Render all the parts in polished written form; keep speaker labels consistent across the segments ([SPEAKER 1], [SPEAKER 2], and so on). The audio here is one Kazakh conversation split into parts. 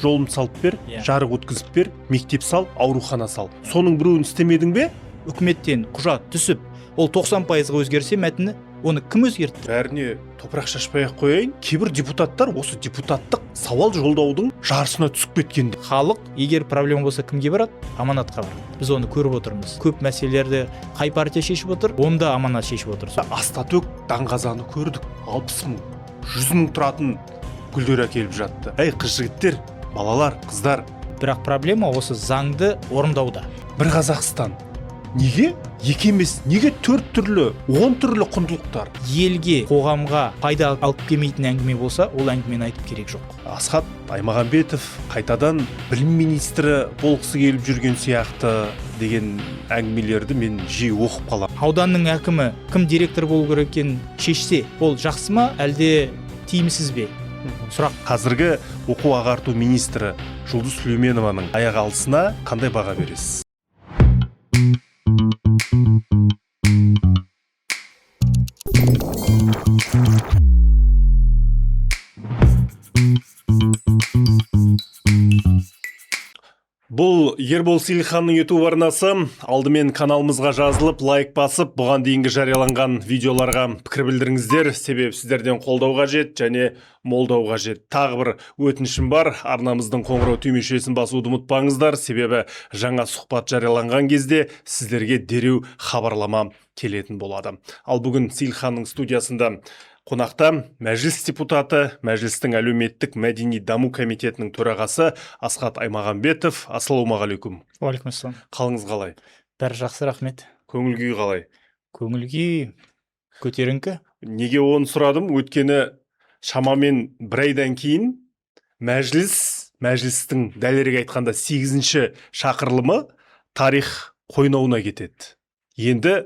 [SPEAKER 1] жолын салып бер, жарық өткізіп бер, мектеп сал, аурухана сал. Соның біреуін істемедің бе?
[SPEAKER 2] Үкіметтен құжат түсіп, ол 90%-ға өзгерсе мәтіні, оны кім өзгертті?
[SPEAKER 1] Бәріне топырақ шашпай-ақ қояйын. Кейбір депутаттар осы депутаттық сауал жолдаудың жарысына түсіп кеткенде.
[SPEAKER 2] Халық, егер проблема болса кімге барады? Аманатқа барады. Біз оны көріп отырмыз. Көп мәселелерді қай партия шешіп отыр, онда аманат шешіп отыр.
[SPEAKER 1] Астатөк даңғазаны көрдік. 60 мың, 100 мың тұратын гүлдер әкеліп жатты. Әй қыз-жігіттер, балалар, қыздар.
[SPEAKER 2] Бірақ проблема осы заңды орындауда.
[SPEAKER 1] Бір Қазақстан. Неге? Екі емес, неге 4 түрлі, 10 түрлі құндылықтар?
[SPEAKER 2] Елге, қоғамға пайда алып келмейтін әңгіме болса, ол әңгімені айтып керек жоқ.
[SPEAKER 1] Асхат Аймағамбетов қайтадан білім министрі болғысы келіп жүрген сияқты деген әңгімелерді мен жиі оқып қаламын.
[SPEAKER 2] Ауданның әкімі кім директор болу керек екенін шешсе, ол жақсы ма, әлде тиімсіз бе? Сұрақ.
[SPEAKER 1] Қазіргі оқу ағарту министрі Жұлдыз Сүлейменованың аяқ алысына қандай баға бересіз? Бұл Ербол Сейілханның YouTube арнасы. Алдымен каналымызға жазылып, лайк басып, бұған дейінгі жарияланған видеоларға пікір білдіріңіздер. Себебі сіздерден қолдау қажет және молдау қажет. Тағы бір өтінішім бар. Арнамыздың қоңырау түймешесін басуды ұмытпаңыздар. Себебі жаңа сұхбат жарияланған кезде сіздерге дереу хабарлама келетін болады. Ал бүгін Сейілханның студиясында қонақта мәжіліс депутаты, мәжілістің әлеуметтік мәдени даму комитетінің төрағасы Асхат Аймағамбетов. Ассалаумағалейкум.
[SPEAKER 2] Уалейкумассалам.
[SPEAKER 1] Қалыңыз қалай?
[SPEAKER 2] Бәрі жақсы, рахмет.
[SPEAKER 1] Көңіл күй қалай?
[SPEAKER 2] Көңіл күй көтеріңкі.
[SPEAKER 1] Неге оны сұрадым? Өткені шамамен бір айдан кейін мәжілістің дәлірек айтқанда 8-ші шақырылымы тарих қойнауына кетеді. Енді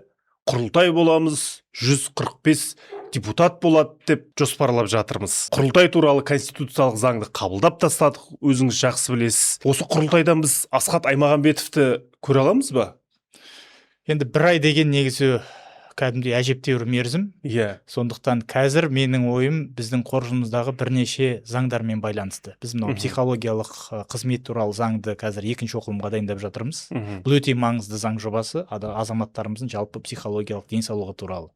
[SPEAKER 1] құрылтай боламыз, 145 депутат болады деп жоспарлап жатырмыз. Құрылтай туралы конституциялық заңды қабылдап тастадық, өзіңіз жақсы білесіз. Осы құрылтайдан біз Асхат Аймағамбетовті көре аламыз ба?
[SPEAKER 2] Енді бір ай деген негізі кәдімгідей әжептәуір мерзім. Сондықтан қазір менің ойым біздің қоржынымыздағы бірнеше заңдармен байланысты. Біз мынау психологиялық қызмет туралы заңды қазір 2-ші оқылымға дайындап жатырмыз. Бұл өте маңызды заң жобасы, азаматтарымыздың жалпы психологиялық денсаулығы туралы.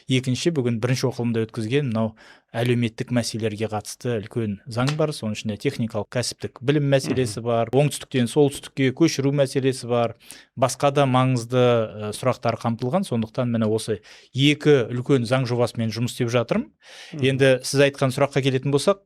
[SPEAKER 2] Екінші, бүгін 1-ші оқылымда өткізген мынау әлеуметтік мәселелерге қатысты үлкен заң бар. Соның ішінде техникалық кәсіптік білім мәселесі бар, оңтүстіктен солтүстікке көшіру мәселесі бар, басқа да маңызды сұрақтар қамтылған. Сондықтан міне осы 2 үлкен заң жобасымен жұмыс істеп жатырмын. Енді сіз айтқан сұраққа келетін болсақ,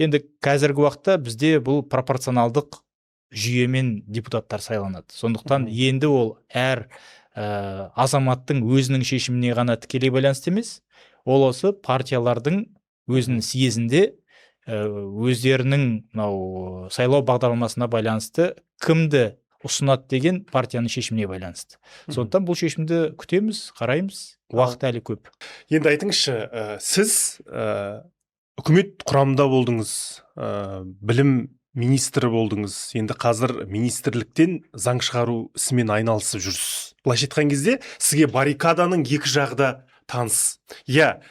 [SPEAKER 2] енді қазіргі уақытта бізде бұл пропорционалдық жүйемен депутаттар сайланады. Сондықтан енді ол әр азаматтың өзінің шешіміне ғана тікелей байланысты емес, ол осы партиялардың өзінің съезінде өздерінің сайлау бағдарламасына байланысты кімді ұсынады деген партияның шешіміне байланысты. Сондықтан бұл шешімді күтеміз, қараймыз, уақыт әлі көп.
[SPEAKER 1] Енді айтыңызшы, сіз үкімет құрамында болдыңыз, білім министрі болдыңыз. Енді қазір министрліктен заң шығару ісімен айналысып жүрсіз. Былайша айтқан кезде сізге баррикаданың екі жағы да таныс.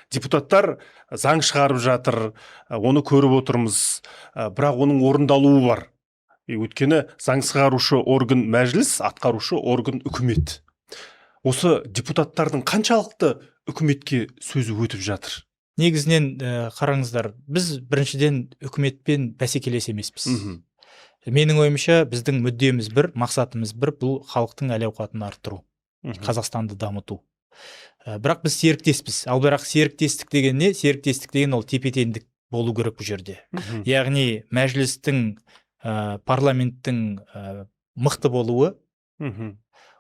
[SPEAKER 1] Депутаттар заң шығарып жатыр, оны көріп отырмыз, бірақ оның орындалуы бар. Өйткені заң шығарушы орган мәжіліс, атқарушы орган үкімет. Осы депутаттардың қаншалықты үкіметке сөзі өтіп жатыр?
[SPEAKER 2] Негізінен қараңыздар, біз біріншіден үкіметпен бәсекелес емеспіз. Менің ойымша біздің мүддеміз бір, мақсатымыз бір, бұл халықтың әл-ауқатын арттыру, Қазақстанды дамыту. Бірақ біз серіктеспіз. Ал бірақ серіктестік деген не? Серіктестік деген ол тепе-теңдік болу керек бұл жерде. Яғни мәжілістің, парламенттің мықты болуы,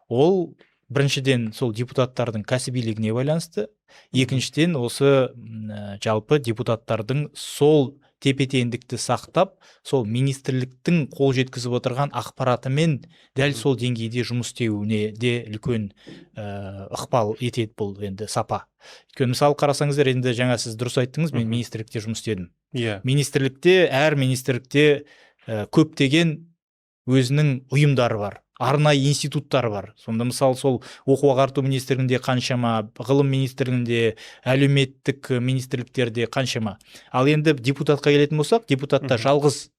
[SPEAKER 2] ол біріншіден сол депутаттардың кәсібилігіне байланысты, екіншіден осы жалпы депутаттардың сол тепе-теңдікті сақтап, сол министрліктің қол жеткізіп отырған ақпаратымен дәл сол деңгейде жұмыс істеуіне де үлкен ықпал етеді бұл енді сапа. Өйткені мысалы қарасаңыздар, енді жаңа сіз дұрыс айттыңыз, мен министрлікте жұмыс істедім. Министрлікте, әр министрлікте көптеген өзінің ұйымдары бар. Арнайы институттар бар. Сонда мысалы сол оқу ағарту министрлігінде қаншама, ғылым министрлігінде, әлеуметтік министрліктерде қаншама. Ал енді депутатқа келетін болсақ, депутатта жалғыз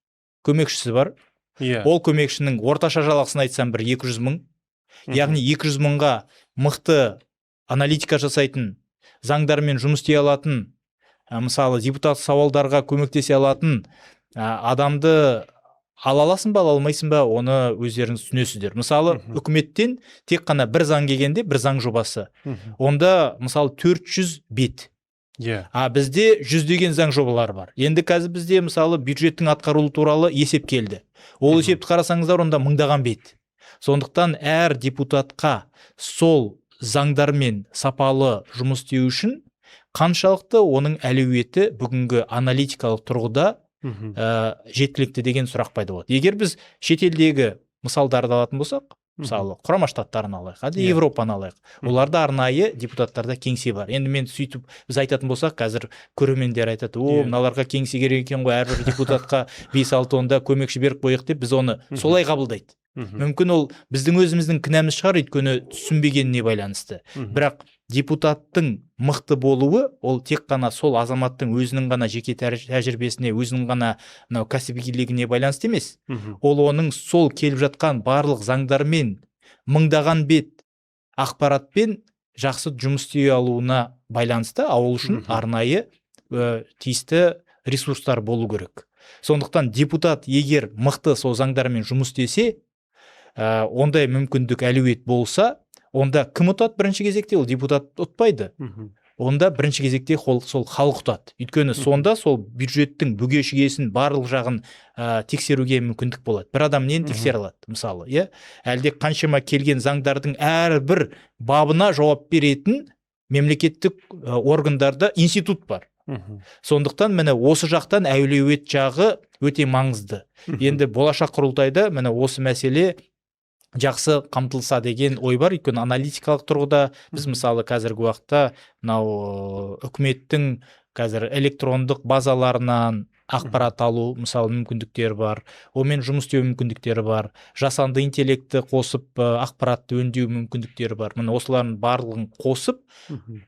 [SPEAKER 2] көмекшісі бар. Ол көмекшінің орташа жалақысын айтсам бір 200 мың. Яғни 200 мыңға мықты аналитика жасайтын, заңдармен жұмыс істей алатын, мысалы депутат сауалдарға көмектесе алатын адамды ала аласың ба, ала алмайсың ба, оны өздеріңіз түсінесіздер. Мысалы үкіметтен тек қана бір заң келгенде, бір заң жобасы. Онда мысалы 400 бет. Бізде жүздеген заң жобалары бар. Енді қазір бізде мысалы бюджеттің атқарылуы туралы есеп келді. Ол есепті қарасаңыздар, онда мыңдаған бет. Сондықтан әр депутатқа сол заңдармен сапалы жұмыс істеу үшін қаншалықты оның әлеуеті бүгінгі аналитикалық тұрғыда жеткілікті деген сұрақ пайда болады. Егер біз шетелдегі мысалдарды алатын болсақ, мысалы Құрама Штаттарын алайық, Европаны алайық. Оларда арнайы депутаттарда кеңсе бар. Енді мен сөйтіп біз айтатын болсақ, қазір көрермендер айтады, мыналарға кеңсе керек екен ғой, әрбір депутатқа 5-6 тонда көмекші беріп қояйық деп, біз оны солай қабылдайды. Мүмкін ол біздің өзіміздің кінәміз шығар, өйткені түсінбегеніне байланысты. Бірақ депутаттың мықты болуы ол тек қана сол азаматтың өзінің ғана жеке тәжірибесіне, өзінің ғана кәсібилігіне байланысты емес. Ол оның сол келіп жатқан барлық заңдармен, мыңдаған бет ақпаратпен жақсы жұмыс істей алуына байланысты, ол үшін арнайы тиісті ресурстар болу керек. Сондықтан депутат егер мықты сол заңдармен жұмыс істесе, ондай мүмкіндік әлеует болса, онда кім ұтады бірінші кезекте? Ол депутат ұтпайды. Онда бірінші кезекте сол халық ұтады. Өйткені сонда сол бюджеттің бүге-шүгесін барлық жағын тексеруге мүмкіндік болады. Бір адам нені тексере алады, мысалы, әлде қаншама келген заңдардың әрбір бабына жауап беретін мемлекеттік органдарда институт бар. Сондықтан міне осы жақтан әлеует жағы өте маңызды. Енді болашақ құрылтайда міне осы мәселе жақсы қамтылса деген ой бар. Өйткені аналитикалық тұрғыда біз мысалы қазіргі уақытта мынау үкіметтің қазір электрондық базаларынан ақпарат алу мысалы мүмкіндіктері бар, онымен жұмыс істеу мүмкіндіктері бар, жасанды интеллектті қосып ақпаратты өңдеу мүмкіндіктері бар. Міне осылардың барлығын қосып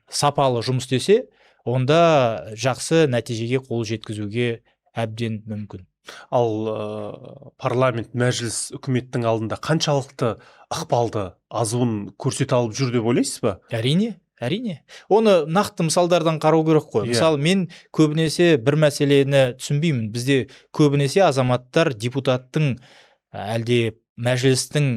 [SPEAKER 2] сапалы жұмыс істесе, онда жақсы нәтижеге қол жеткізуге әбден мүмкін.
[SPEAKER 1] Ал парламент, мәжіліс үкіметтің алдында қаншалықты ықпалды, азуын көрсете алып жүр деп ойлайсыз ба?
[SPEAKER 2] Әрине. Оны нақты мысалдардан қарау керек қой. Мысалы, мен көбінесе бір мәселені түсінбеймін. Бізде көбінесе азаматтар депутаттың әлде мәжілістің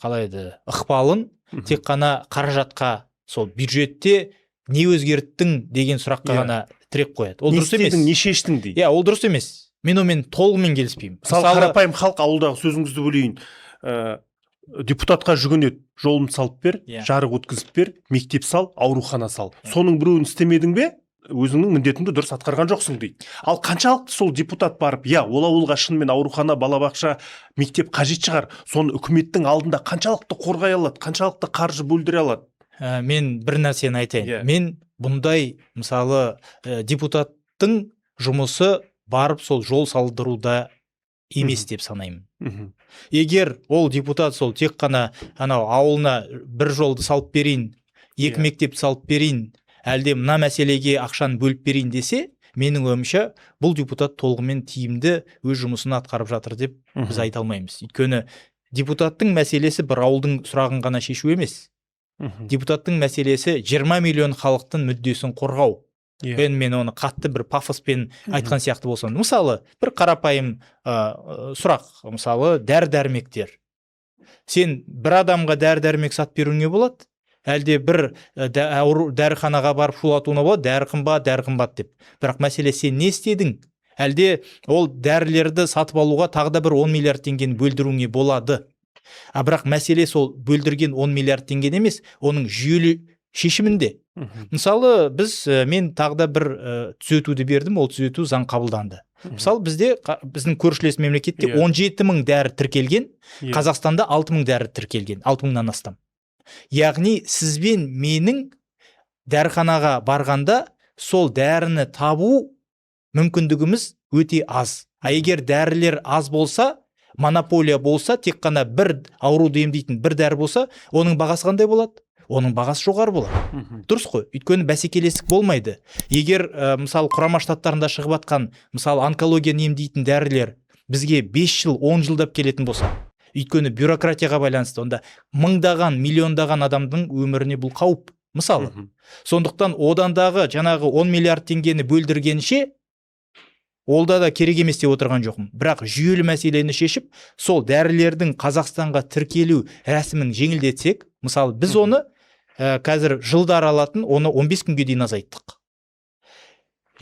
[SPEAKER 2] қалайды ықпалын тек қана қаражатқа, сол бюджетте не өзгерттің деген сұраққа ғана тіреп қояды. Ол дұрыс емес.
[SPEAKER 1] Не шештің дейді.
[SPEAKER 2] Ол дұрыс емес. Мен онымен толығымен келіспеймін.
[SPEAKER 1] Мысалы, қарапайым халық, ауылдағы сөзіңізді бөлейін, депутатқа жүгінеді, жолын салып бер, жарық өткізіп бер, мектеп сал, аурухана сал. Соның біреуін істемедің бе, өзіңнің міндетіңді дұрыс атқарған жоқсың дейді. Ал қаншалықты сол депутат барып, ол ауылға шынымен аурухана, балабақша, мектеп қажет шығар, соны үкіметтің алдында қаншалықты қорғай алады, қаншалықты қаржы бөлдіре алады?
[SPEAKER 2] Мен бір нәрсені айтайын. Мен бұндай мысалы депутаттың жұмысы барып сол жол салдыруда емес деп санаймын. Егер ол депутат сол тек қана ауылына бір жолды салып берейін, 2 мектепті салып берейін, әлде мына мәселеге ақшаны бөліп берейін десе, менің ойымша бұл депутат толығымен тиімді өз жұмысын атқарып жатыр деп біз айта алмаймыз. Өйткені депутаттың мәселесі бір ауылдың сұрағын ғана шешу емес. Депутаттың мәселесі 20 миллион халықтың мүддесін қорғау. Мен оны қатты бір пафоспен айтқан сияқты болсын. Мысалы, бір қарапайым сұрақ, мысалы, дәрі-дәрмектер. Сен бір адамға дәрі-дәрмек сатып беруіңе болады, әлде бір дәріханаға барып шулатуына болады, дәрі қымбат деп. Бірақ мәселе, сен не істедің? Әлде ол дәрілерді сатып алуға тағы да бір 10 миллиард теңгені бөлдіруіңе болады. Бірақ мәселе сол бөлдірген 10 миллиард теңген емес, оның жүйелі шешімінде. Мысалы, мен тағы да бір түзетуді бердім, ол түзету заң қабылданды. Мысалы, біздің көршілес мемлекетте 17 мың дәрі тіркелген, Қазақстанда 6 мың дәрі тіркелген, 6 мыңнан астам. Яғни, сізбен менің дәріханаға барғанда сол дәріні табу мүмкіндігіміз өте аз. Егер дәрілер аз болса, монополия болса, тек қана бір ауруды емдейтін бір дәрі болса, оның бағасы қандай болады? Оның бағасы жоғары болады. Дұрыс қой. Өйткені бәсекелестік болмайды. Егер мысалы Құрама Штаттарында шығып жатқан, мысалы онкологияны емдейтін дәрілер бізге 5 жыл 10 жылдап келетін болса, өйткені бюрократияға байланысты, онда мыңдаған миллиондаған адамдың өміріне бұл қауіп. Мысалы, сондықтан одандағы жаңағы 10 миллиард теңгені бөлдіргенше олда да керек емес деп отырған жоқпын. Бірақ жүйелі мәселені шешіп, сол дәрілердің Қазақстанға тіркелу рәсімін жеңілдетсек, мысалы біз оны қазір жылдар алатын, оны 15 күнге дейін азайттық.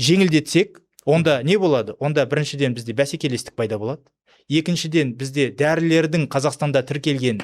[SPEAKER 2] Жеңілдетсек, онда не болады? Онда біріншіден бізде бәсекелестік пайда болады. Екіншіден бізде дәрілердің Қазақстанда тіркелген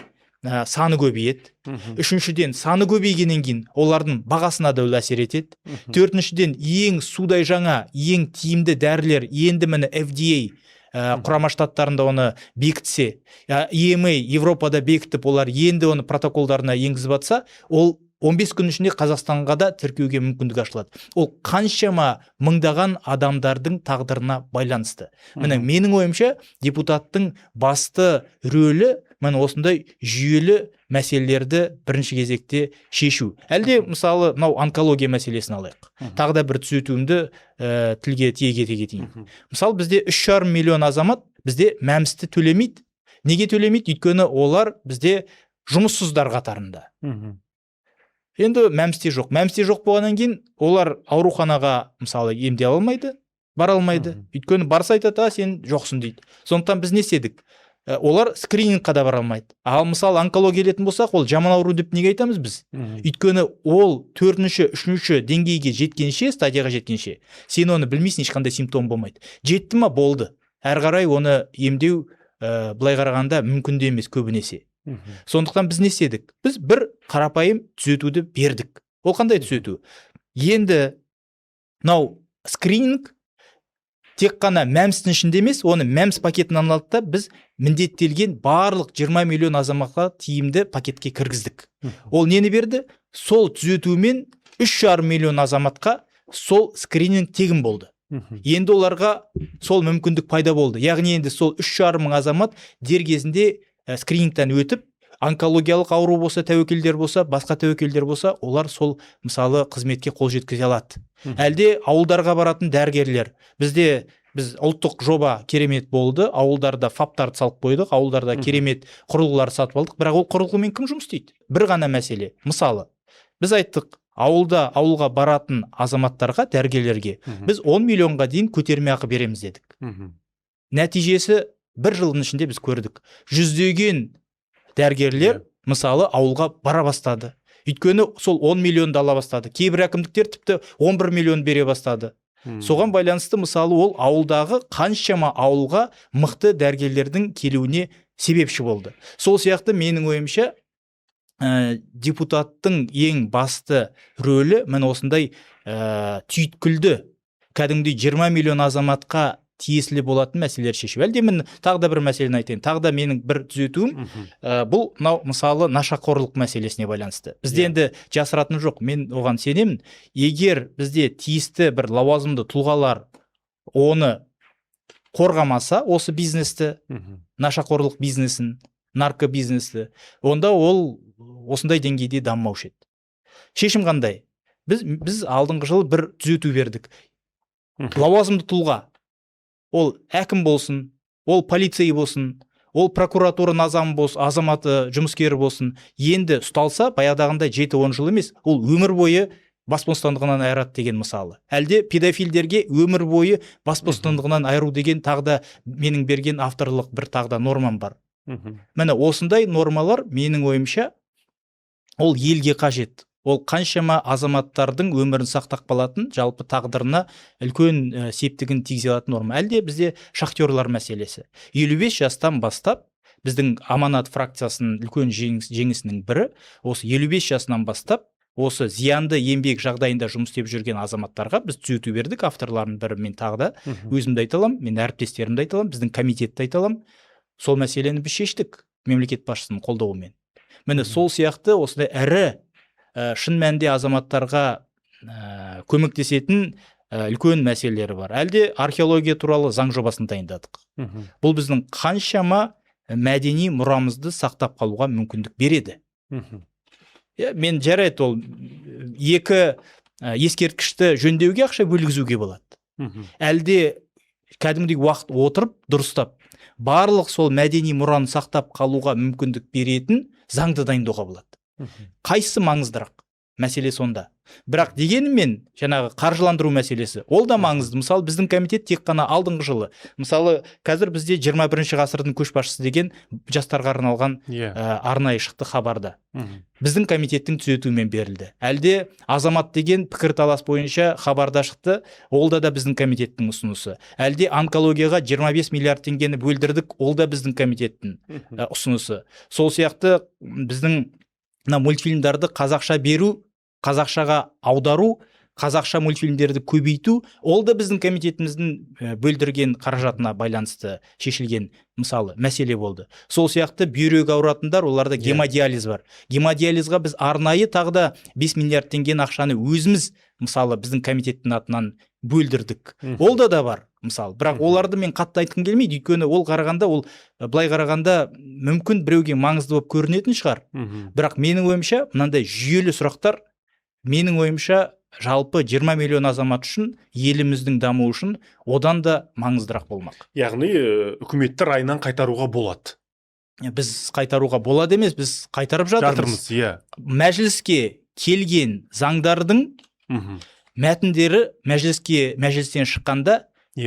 [SPEAKER 2] саны көбейеді. Үшіншіден саны көбейгеннен кейін олардың бағасына да әсер етеді. Төртіншіден ең судай жаңа, ең тиімді дәрілер енді міне FDA құрама штаттарында оны бекітсе, EMA Европада бекітіп, олар енді оны протоколдарына енгізіп атса, ол 15 күн ішінде Қазақстанға да тіркеуге мүмкіндік ашылады. Ол қаншама мыңдаған адамдардың тағдырына байланысты. Міне менің ойымша депутаттың басты рөлі міне осындай жүйелі мәселелерді бірінші кезекте шешу. Әлде мысалы мынау онкология мәселесін алайық. Тағы да бір түзетуімді тілге тиек ете кетейін. Мысалы бізде 3,5 миллион азамат бізде мәмсті төлемейді. Неге төлемейді? Өйткені олар бізде жұмыссыздар қатарында. Енді мәмсте жоқ. Мәмсте жоқ болғаннан кейін олар ауруханаға мысалы емдей алмайды, бара алмайды. Өйткені барса айтады, сен жоқсың дейді. Сондықтан біз не істедік? Олар скринингқа да бара алмайды. Ал мысалы онкология келетін болсақ, ол жаман ауру деп неге айтамыз біз? Өйткені ол 4-ші, 3-ші деңгейге жеткенше, стадияға жеткенше, сен оны білмейсің, ешқандай симптом болмайды. Жетті ма, болды. Әрі қарай оны емдеу былай қарағанда мүмкін де емес көбінесе. Сондықтан біз не істедік? Біз бір қарапайым түзетуді бердік. Ол қандай түзету? Енді мынау скрининг тек қана мәмстің ішінде емес, оны мәмс пакетінен алды да біз міндеттелген барлық 20 миллион азаматқа тиімді пакетке кіргіздік. Ол нені берді? Сол түзетумен 3,5 миллион азаматқа сол скрининг тегін болды. Енді оларға сол мүмкіндік пайда болды. Яғни енді сол 3,5 мың азамат дер кезінде скринингтен өтіп, онкологиялық ауру болса, тәуекелдер болса, басқа тәуекелдер болса, олар сол мысалы қызметке қол жеткізе алады. Әлде ауылдарға баратын дәрігерлер. Біз ұлттық жоба керемет болды. Ауылдарда фаптарды салып қойдық, ауылдарда керемет құрылғылар сатып алдық. Бірақ ол құрылғымен кім жұмыс істейді? Бір ғана мәселе. Мысалы, біз айттық, ауылға баратын азаматтарға, дәрігерлерге біз 10 миллионға дейін көтерме ақы береміз дедік. Нәтижесі бір жылдың ішінде біз көрдік. Жүздеген дәрігерлер мысалы ауылға бара бастады. Өйткені сол 10 миллионды ала бастады. Кейбір әкімдіктер тіпті 11 миллион бере бастады. Соған байланысты мысалы ол ауылдағы қаншама ауылға мықты дәрігерлердің келуіне себепші болды. Сол сияқты менің ойымша депутаттың ең басты рөлі міне осындай түйткілді кәдімгідей 20 миллион азаматқа тиесілі болатын мәселелер шешу. Әлде мен тағы да бір мәселені айтайын. Тағы да менің бір түзетуім, бұл мысалы нашақорлық мәселесіне байланысты. Бізде енді жасыратын жоқ. Мен оған сенемін. Егер бізде тиісті бір лауазымды тұлғалар оны қорғамаса, осы бизнесті, нашақорлық бизнесін, наркобизнесті, онда ол осындай деңгейде дамымаушы еді. Шешім қандай? Біз алдыңғы жылы бір түзету бердік. Лауазымды тұлға, ол әкім болсын, ол полицей болсын, ол прокуратура азаматы жұмыскері болсын, енді ұсталса, баяғыдағындай 7-10 жыл емес, ол өмір бойы бас бостандығынан айырады деген мысалы. Әлде педофилдерге өмір бойы бас бостандығынан айыру деген тағы да менің берген авторлық бір тағы да нормам бар. Міне осындай нормалар менің ойымша ол елге қажет. Ол қаншама азаматтардың өмірін сақтап қалатын, жалпы тағдырына үлкен септігін тигізе алатын норма. Әлде бізде шахтерлар мәселесі. 55 жастан бастап біздің Аманат фракциясының үлкен жеңісінің бірі, осы 55 жасынан бастап осы зиянды еңбек жағдайында жұмыс істеп жүрген азаматтарға біз түзету бердік. Авторлардың бірі мен тағы да өзімді айта аламын, мен әріптестерімді айта аламын, біздің комитетті айта аламын. Сол мәселені біз шештік мемлекет басшысының қолдауымен. Міне сол сияқты осындай ірі шын мәнде азаматтарға көмектесетін үлкен мәселелері бар. Әлде археология туралы заң жобасын дайындадық. Бұл біздің қаншама мәдени мұрамызды сақтап қалуға мүмкіндік береді. Мен жарайды, ол екі ескерткішті жөндеуге ақша бөлгізуге болады. Әлде кәдімгідей уақыт отырып, дұрыстап, барлық сол мәдени мұраны сақтап қалуға мүмкіндік беретін заңды дайындауға болады. Қайсысы маңыздырақ? Мәселе сонда. Бірақ дегенмен жаңағы қаржыландыру мәселесі ол да маңызды. Мысалы біздің комитет тек қана алдыңғы жылы, мысалы қазір бізде 21-ші ғасырдың көшбасшысы деген жастарға арналған арнайы шықты хабарда. Біздің комитеттің түзетуімен берілді. Әлде азамат деген пікірталас бойынша хабарда шықты, ол да біздің комитеттің ұсынысы. Әлде онкологияға 25 миллиард теңгені бөлдірдік, ол да біздің комитеттің ұсынысы. Сол сияқты біздің мультфильмдарды қазақша беру, қазақшаға аудару, қазақша мультфильмдерді көбейту, ол да біздің комитетіміздің бөлдірген қаражатына байланысты шешілген мысалы мәселе болды. Сол сияқты бүйрек ауыратындар, оларда гемодиализ бар. Гемодиализға біз арнайы тағы да 5 миллиард теңгені ақшаны өзіміз мысалы біздің комитеттің атынан бөлдірдік. Ол да бар мысалы. Бірақ оларды мен қатты айтқым келмейді, өйткені ол қарағанда, ол былай қарағанда мүмкін біреуге маңызды болып көрінетін шығар. Бірақ менің ойымша мынандай жүйелі сұрақтар, менің ойымша жалпы 20 миллион азамат үшін, еліміздің дамуы үшін одан да маңыздырақ болмақ.
[SPEAKER 1] Яғни үкіметтер айынан қайтаруға болады.
[SPEAKER 2] Біз қайтаруға болады емес, біз қайтарып жатырмыз. Мәжіліске келген заңдардың мәтіндері мәжілістен шыққанда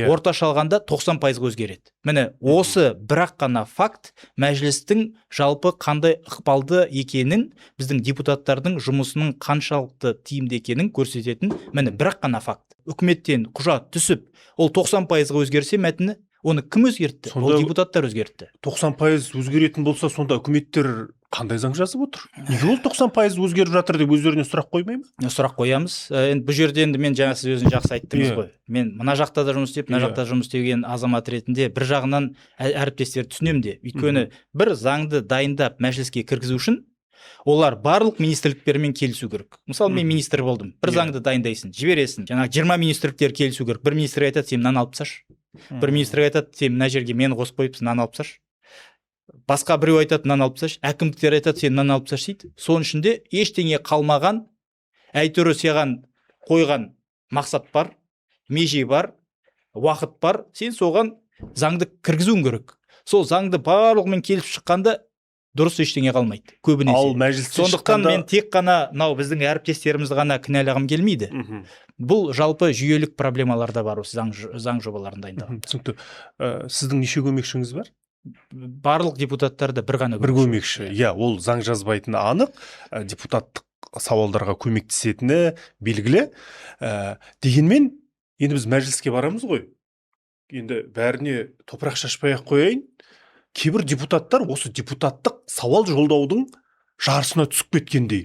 [SPEAKER 2] орташа алғанда 90% өзгереді. Міне осы бірақ қана факт мәжілістің жалпы қандай ықпалды екенін, біздің депутаттардың жұмысының қаншалықты тиімді екенін көрсететін міне бірақ қана факт. Үкіметтен құжат түсіп, ол 90% өзгерсе мәтіні, оны кім өзгертті? Ол депутаттар өзгертті.
[SPEAKER 1] 90% өзгеретін болса, сонда үкіметтер қандай заң жазып отыр? Неге ол 90% өзгеріп жатыр деп өздеріне сұрақ қоймай ма?
[SPEAKER 2] Сұрақ қоямыз. Енді бұл жерде енді мен жаңа сіз өзің жақсы айттыңыз ғой. Мен мына жақта да жұмыс істеп, мына жақта жұмыс істеген азамат ретінде бір жағынан әріптестерді түсінемін де. Өйткені бір заңды дайындап мәжіліске кіргізу үшін олар барлық министрліктермен келісу керек. Мысалы мен министр болдым. Бір заңды дайындайсың, жібересің. Жаңағы 20 министрліктер келісу керек. Bir министр айтады, сен мынаны алып тасташы. Bir министр айтады, сен мына жерге мені қосып қойыпсың, мынаны алып тасташы. Басқа біреу айтады, мынаны алып тасташы. Әкімдіктер айтады, сен мынаны алып тасташы дейді. Соның ішінде ештеңе қалмаған, әйтеуір саған қойған мақсат бар, меже бар, уақыт бар. Сен соған заңды кіргізуің керек. Сол заңды барлығымен келіп шыққанда дұрыс ештеңе қалмайды. Көбінесе.
[SPEAKER 1] Ал мәжілістен
[SPEAKER 2] сондықтан мен тек қана біздің әріптестерімізді ғана кінәлағым келмейді. Бұл жалпы жүйелік проблемалар да бар осы заң жобаларын дайындаған.
[SPEAKER 1] Түсінікті. Сіздің неше көмекшіңіз бар?
[SPEAKER 2] Барлық депутаттарда бір ғана
[SPEAKER 1] көмекші. Ол заң жазбайтыны анық, депутаттық сауалдарға көмектесетіні белгілі. Дегенмен, енді біз мәжіліске барамыз ғой. Енді бәріне топырақ шашпай-ақ қояйын. Кейбір депутаттар осы депутаттық сауал жолдаудың жарысына түсіп кеткендей.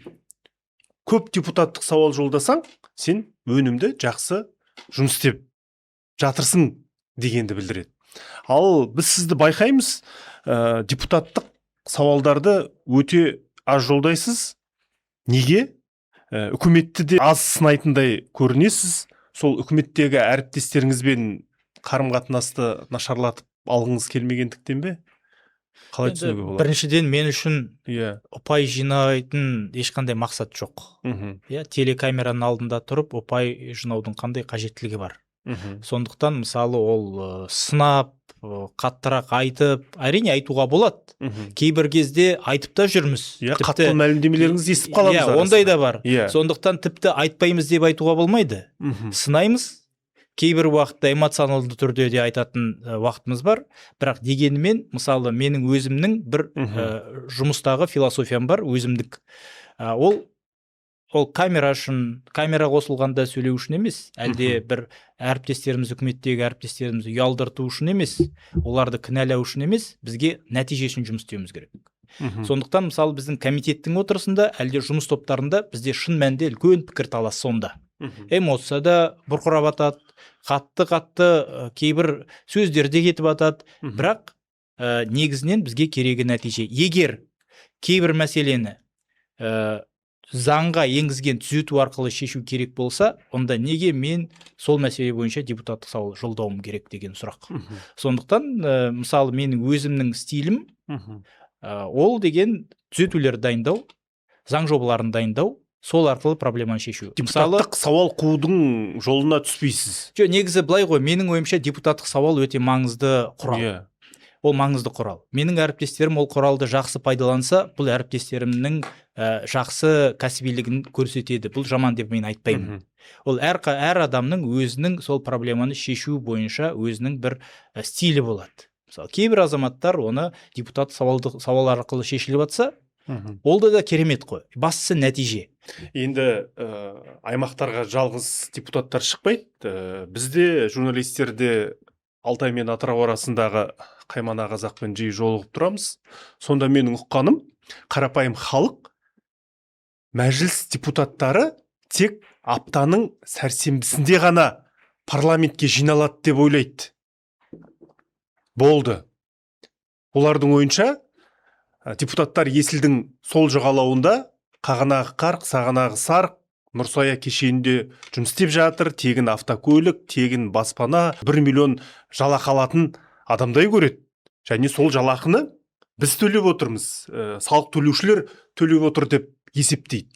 [SPEAKER 1] Көп депутаттық сауал жолдасаң, сен өнімді жақсы жұмыс істеп жатырсың дегенді білдіреді. Ал біз сізді байқаймыз, депутаттық сауалдарды өте аз жолдайсыз. Неге? Үкіметті де аз сынайтындай көрінесіз. Сол үкіметтегі әріптестеріңізбен қарым-қатынасты нашарлатып алғыңыз келмегендіктен бе? Қалай түсінуге болады?
[SPEAKER 2] Біріншіден, мен үшін ұпай жинайтын ешқандай мақсат жоқ. Телекамераның алдында тұрып, ұпай жинаудың қандай қажеттілігі бар. Сондықтан мысалы ол сынап, қаттырақ айтып, әрине айтуға болады. Кейбір кезде айтып та жүрміз.
[SPEAKER 1] Қатты мәлімдемелеріңізді естіп қаламыз.
[SPEAKER 2] Ондай да бар. Сондықтан тіпті айтпаймыз деп айтуға болмайды. Сынаймыз. Кейбір уақытта эмоционалды түрде де айтатын уақытымыз бар. Бірақ дегенмен, мысалы менің өзімнің бір жұмыстағы философиям бар, өзімдік. Ол камера үшін, камера қосылғанда сөйлеу үшін емес, әлде бір әріптестеріміз, үкіметтегі әріптестерімізді ұялдырту үшін емес, оларды кінәлау үшін емес, бізге нәтиже үшін жұмыс істеуіміз керек. Сондықтан мысалы біздің комитеттің отырысында, әлде жұмыс топтарында бізде шын мәнінде үлкен пікірталас сонда. Эмоцияда бұрқырап атады, қатты кейбір сөздерде кетіп атады, бірақ негізінен бізге керегі нәтиже. Егер кейбір мәселені заңға енгізген түзету арқылы шешу керек болса, онда неге мен сол мәселе бойынша депутаттық сауал жолдауым керек деген сұрақ. Сондықтан мысалы менің өзімнің стилім ол деген түзетулер дайындау, заң жобаларын дайындау, сол арқылы проблеманы шешу.
[SPEAKER 1] Депутаттық сауал қуудың жолына түспейсіз.
[SPEAKER 2] Негізі былай ғой, менің ойымша депутаттық сауал өте маңызды құрал. ол маңызды құрал. Менің әріптестерім ол құралды жақсы пайдаланса, бұл әріптестерімнің жақсы кәсібилігін көрсетеді. Бұл жаман деп мен айтпаймын. Ол әр адамның өзінің сол проблеманы шешу бойынша өзінің бір стилі болады. Мысалы, кейбір азаматтар оны депутат сауал арқылы шешіліп жатса, ол да керемет қой. Бастысы нәтиже.
[SPEAKER 1] Енді аймақтарға жалғыз депутаттар шықпайды. Бізде журналистерде Алтай мен Атырау арасындағы қаймана қазақпен жиі жолығып тұрамыз. Сонда менің ұққаным, қарапайым халық мәжіліс депутаттары тек аптаның сәрсенбісінде ғана парламентке жиналады деп ойлайды. Болды. Олардың ойынша депутаттар Есілдің сол жағалауында қағанағы қарқ, сағанағы сарқ, Нұрсая кешенінде жұмыс істеп жатыр, тегін автокөлік, тегін баспана, 1 миллион жалақы алатын адамдай көреді. Және сол жалақыны біз төлеп отырмыз, салық төлеушілер төлеп отыр деп есептейді.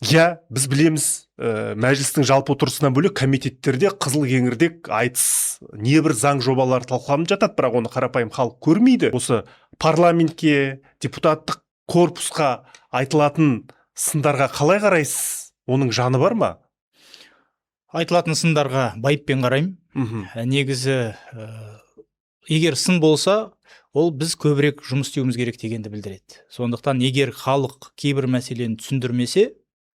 [SPEAKER 1] Біз білеміз, мәжілістің жалпы отырысынан бөлек комитеттерде қызыл кеңірдек айтыс, небір заң жобалары талқыланып жатады, бірақ оны қарапайым халық көрмейді. Осы парламентке, депутаттық корпусқа айтылатын сындарға қалай қарайсыз? Оның жаны бар ма?
[SPEAKER 2] Айтылатын сындарға байыппен қараймын. Негізі, егер сын болса, ол біз көбірек жұмыс істеуіміз керек дегенді білдіреді. Сондықтан егер халық кейбір мәселені түсіндірмесе,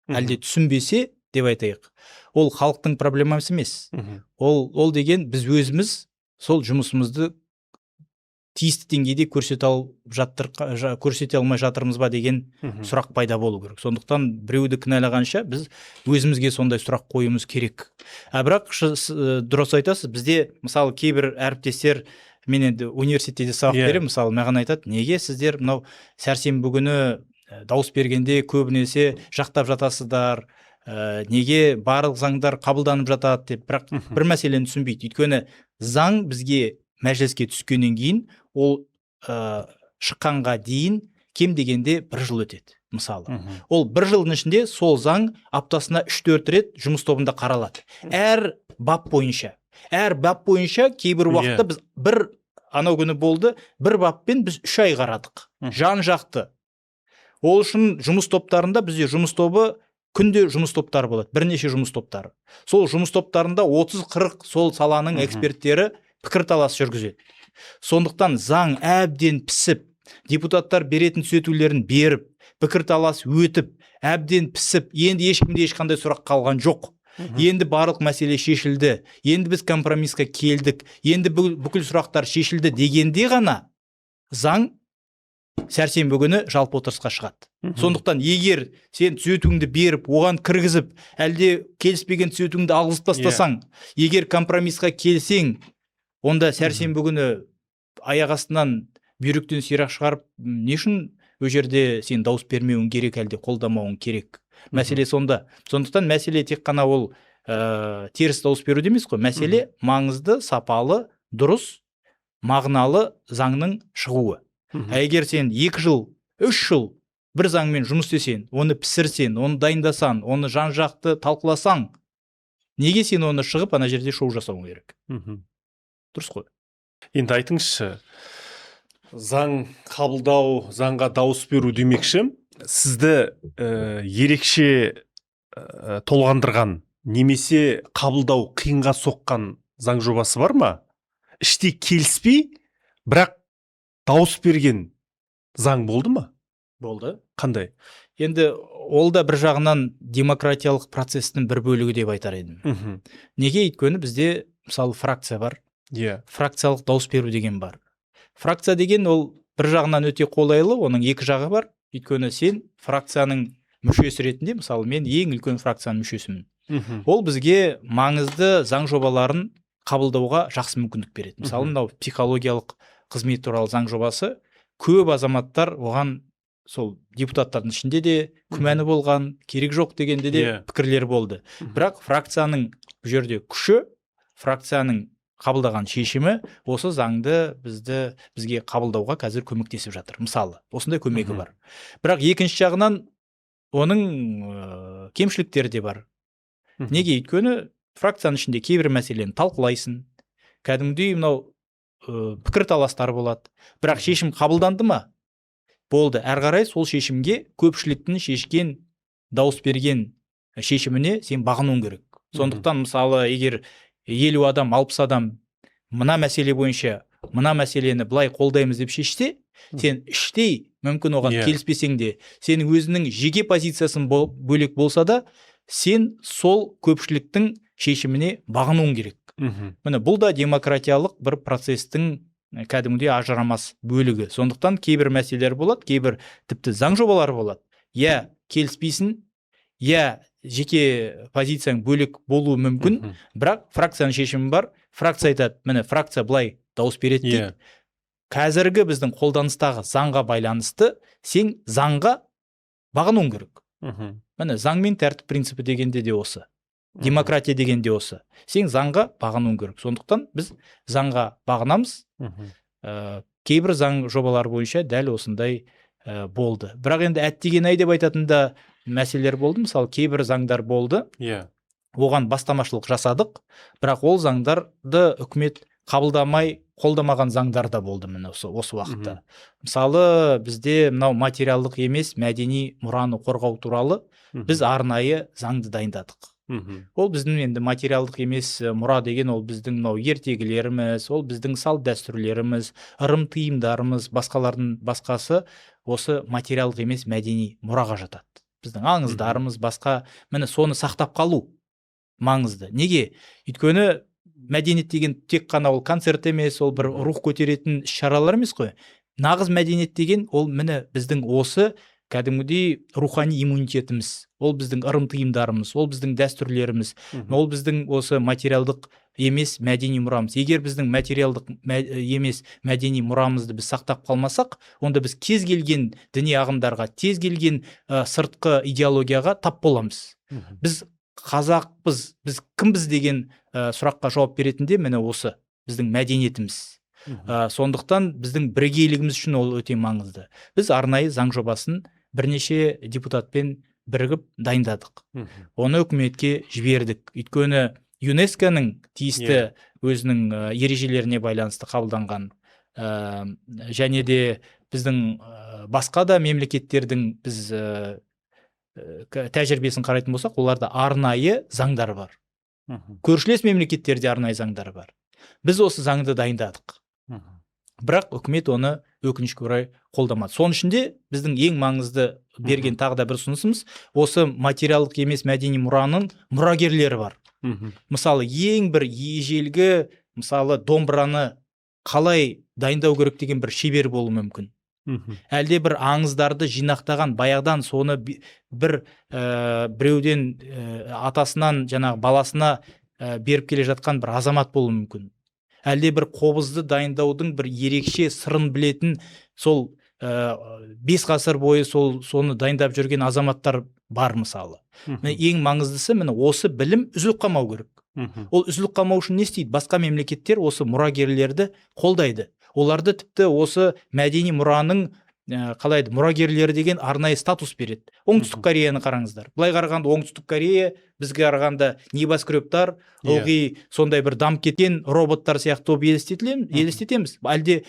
[SPEAKER 2] әлде түсінбесе деп айтайық, ол халықтың проблемасы емес. Ол деген біз өзіміз сол жұмысымызды тиісті деңгейде көрсете алмай жатырмыз ба деген сұрақ пайда болу керек. Сондықтан біреуді кінәлағанша біз өзімізге сондай сұрақ қоюымыз керек. Бірақ дұрыс айтасыз, бізде мысалы кейбір әріптестер, мен енді университетте сабақ беремін, мысалы маған айтады, неге сіздер мынау сәрсенбі күні дауыс бергенде көбінесе жақтап жатасыздар, неге барлық заңдар қабылданып жатады деп. Бірақ бір мәселені түсінбейді. Өйткені заң бізге мәжіліске түскеннен кейін, ол шыққанға дейін кем дегенде 1 жыл өтеді. Мысалы, ол 1 жылдың ішінде сол заң аптасына 3-4 рет жұмыс тобында қаралады. Әр бап бойынша кейбір уақытта біз анау күні болды, бір баппен біз 3 ай қарадық. Жан жақты. Ол үшін жұмыс топтарында бізде жұмыс тобы күнде жұмыс топтары болады, бірнеше жұмыс топтары. Сол жұмыс топтарында 30-40 сол саланың эксперттері пікірталас жүргізеді. Сондықтан заң әбден пісіп, депутаттар беретін түзетулерін беріп, пікірталас өтіп, әбден пісіп, енді ешкімде ешқандай сұрақ қалған жоқ. Енді барлық мәселе шешілді. Енді біз компромисқа келдік. Енді бүкіл сұрақтар шешілді дегенде ғана заң сәрсенбі күні жалпы отырысқа шығады. Сондықтан егер сен түзетуіңді беріп, оған кіргізіп, әлде келіспеген түзетуіңді алғызып тастасаң, егер компромисқа келсең, онда сәрсенбі күні аяқ астынан бүйректен сирақ шығарып, не үшін ол жерде сен дауыс бермеуің керек, әлде қолдамауың керек? Мәселе сонда. Сондықтан мәселе тек қана ол теріс дауыс беру емес қой. Мәселе маңызды, сапалы, дұрыс, мағыналы заңның шығуы. Егер сен 2 жыл, 3 жыл бір заңмен жұмыс істесең, оны пісірсең, оны дайындасаң, оны жан-жақты талқыласаң, неге сен оны шығып ана жерде шоу жасауың керек? Дұрыс қой.
[SPEAKER 1] Енді айтыңызшы, заң қабылдау, заңға дауыс беру демекші, сізді ерекше толғандырған, немесе қабылдау қиынға соққан заң жобасы бар ма? Іште келіспей, бірақ дауыс берген заң болды ма?
[SPEAKER 2] Болды.
[SPEAKER 1] Қандай?
[SPEAKER 2] Енді ол да бір жағынан демократиялық процестің бір бөлігі деп айтар едім. Неге? Өйткені бізде мысалы фракция бар. Фракциялық дауыс беру деген бар. Фракция деген ол бір жағынан өте қолайлы, оның 2 жағы бар. Өйткені сен фракцияның мүшесі ретінде, мысалы мен ең үлкен фракцияның мүшесімін. Ол бізге маңызды заң жобаларын қабылдауға жақсы мүмкіндік береді. Мысалы, мынау психологиялық қызмет туралы заң жобасы, көп азаматтар оған сол депутаттардың ішінде де күмәні болған, керек жоқ дегенде де пікірлер болды. Бірақ фракцияның бұл жерде күші, фракцияның қабылдаған шешімі осы заңды бізге қабылдауға қазір көмектесіп жатыр. Мысалы, осындай көмегі бар. Бірақ екінші жағынан оның кемшіліктері де бар. Неге? Өйткені фракцияның ішінде кейбір мәселені талқылайсың. Кәдімгідей мынау пікірталастар болады. Бірақ шешім қабылданды ма? Болды. Әрі қарай сол шешімге көпшіліктің шешкен, дауыс берген шешіміне сен бағынуың керек. Сондықтан мысалы егер 50 адам, 60 адам мына мәселе бойынша мына мәселені былай қолдаймыз деп шешсе, сен іштей мүмкін оған келіспесең де, сенің өзінің жеке позициясын бөлек болса да, сен сол көпшіліктің шешіміне бағынуың керек. Міне бұл да демократиялық бір процестің кәдімгідей ажырамас бөлігі. Сондықтан кейбір мәселелер болады, кейбір тіпті заң жобалары болады. Я келіспейсің, я жеке позицияң бөлек болуы мүмкін, бірақ фракцияның шешімі бар. Фракция айтады, міне фракция былай дауыс береді дейді. Қазіргі біздің қолданыстағы заңға байланысты сен заңға бағынуың керек. Міне заң мен тәртіп принципі дегенде де осы. Демократия дегенде осы. Сен заңға бағынуың керек. Сондықтан біз заңға бағынамыз. Кейбір заң жобалары бойынша дәл осындай болды. Бірақ енді әттеген-ай деп айтатында мәселелер болды. Мысалы, кейбір заңдар болды. Оған бастамашылық жасадық, бірақ ол заңдарды үкімет қабылдамай, қолдамаған заңдар да болды міне осы уақытта. Мысалы, бізде мынау материалдық емес мәдени мұраны қорғау туралы біз арнайы заңды дайындадық. Ол біздің енді материалдық емес мұра деген ол біздің мынау ертегілеріміз, ол біздің салт дәстүрлеріміз, ырым тыйымдарымыз, басқалардың басқасы осы материалдық емес мәдени мұраға жатады. Біздің аңыздарымыз, басқа, міне соны сақтап қалу маңызды. Неге? Өйткені мәдениет деген тек қана ол концерт емес, ол бір рух көтеретін шаралар емес қой. Нағыз мәдениет деген ол міне біздің осы кәдімгідей рухани иммунитетіміз, ол біздің ырым тыйымдарымыз, ол біздің дәстүрлеріміз, ол біздің осы материалдық емес мәдени мұрамыз. Егер біздің материалдық емес мәдени мұрамызды біз сақтап қалмасақ, онда біз кез келген діни ағымдарға, кез келген сыртқы идеологияға тап боламыз. Біз қазақпыз, біз кімбіз деген сұраққа жауап беретінде міне осы біздің мәдениетіміз. Сондықтан біздің бірегейлігіміз үшін ол өте маңызды. Біз арнайы заң жобасын бірнеше депутатпен бірігіп дайындадық. Оны үкіметке жібердік. Өйткені ЮНЕСКО-ның тиісті өзінің ережелеріне байланысты қабылданған және де біздің басқа да мемлекеттердің біз тәжірибесін қарайтын болсақ, оларда арнайы заңдар бар. Көршілес мемлекеттерде арнайы заңдар бар. Біз осы заңды дайындадық. Бірақ үкімет оны өкінішке орай қолдамады. Соның ішінде біздің ең маңызды берген тағы да бір ұсынысымыз осы материалдық емес мәдени мұраның мұрагерлері бар. Мысалы, ең бір ежелгі, мысалы, домбыраны қалай дайындау керек деген бір шебер болуы мүмкін. Әлде бір аңыздарды жинақтаған баяғыдан соны біреуден атасынан жаңағы баласына беріп келе жатқан бір азамат болуы мүмкін. Әлде бір қобызды дайындаудың бір ерекше сырын білетін сол 5 ғасыр бойы соны дайындап жүрген азаматтар бар мысалы. Ең маңыздысы міне осы білім үзіліп қалмау керек. Ол үзіліп қалмау үшін не істейді? Басқа мемлекеттер осы мұрагерлерді қолдайды. Оларды тіпті осы мәдени мұраның қалайды, мұрагерлері деген арнайы статус береді. Оңтүстік Кореяны қараңыздар. Былай қарағанда Оңтүстік Корея, бізге қарағанда небоскрептар, ылғи сондай бір дамып кеткен роботтар сияқты елестетеміз. Әлде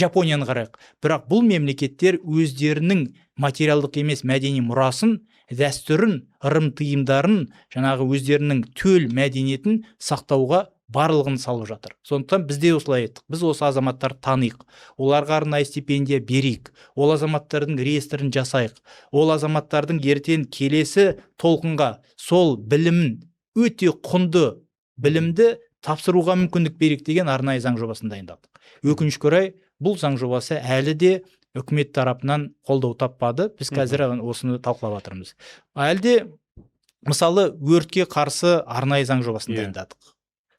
[SPEAKER 2] Жапонияны қарайық. Бірақ бұл мемлекеттер өздерінің материалдық емес мәдени мұрасын, дәстүрін, ырым тыйымдарын, жаңағы өздерінің төл мәдениетін сақтауға барлығын салып жатыр. Сондықтан бізде осылай еттік. Біз осы азаматтарды таниық, оларға арнайы стипендия берейік, ол азаматтардың реестрін жасайық, ол азаматтардың ертең келесі толқынға сол білімін, өте құнды білімді тапсыруға мүмкіндік берейік деген арнайы заң жобасын дайындадық. Өкінішке орай, бұл заң жобасы әлі де үкімет тарапынан қолдау таппады. Біз қазір осыны талқылап жатырмыз. Әлде мысалы өртке қарсы арнайы заң жобасын дайындадық.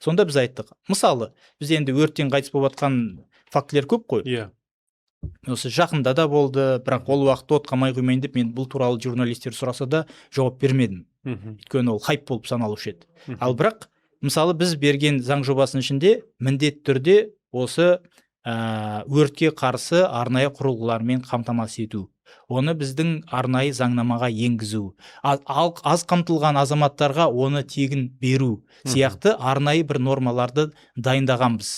[SPEAKER 2] Сонда біз айттық, мысалы, біз енді өрттен қайтыс болып жатқан фактілер көп қой. Осы жақында да болды, бірақ ол уақытта отқа май құймайын деп мен бұл туралы журналистер сұраса да жауап бермедім. Өйткені ол хайп болып саналушы еді. Ал бірақ, мысалы, біз берген заң жобасының ішінде міндетті түрде осы өртке қарсы арнайы құрылғылармен қамтамасыз ету, оны біздің арнайы заңнамаға енгізу, аз қамтылған азаматтарға оны тегін беру сияқты арнайы бір нормаларды дайындағанбыз.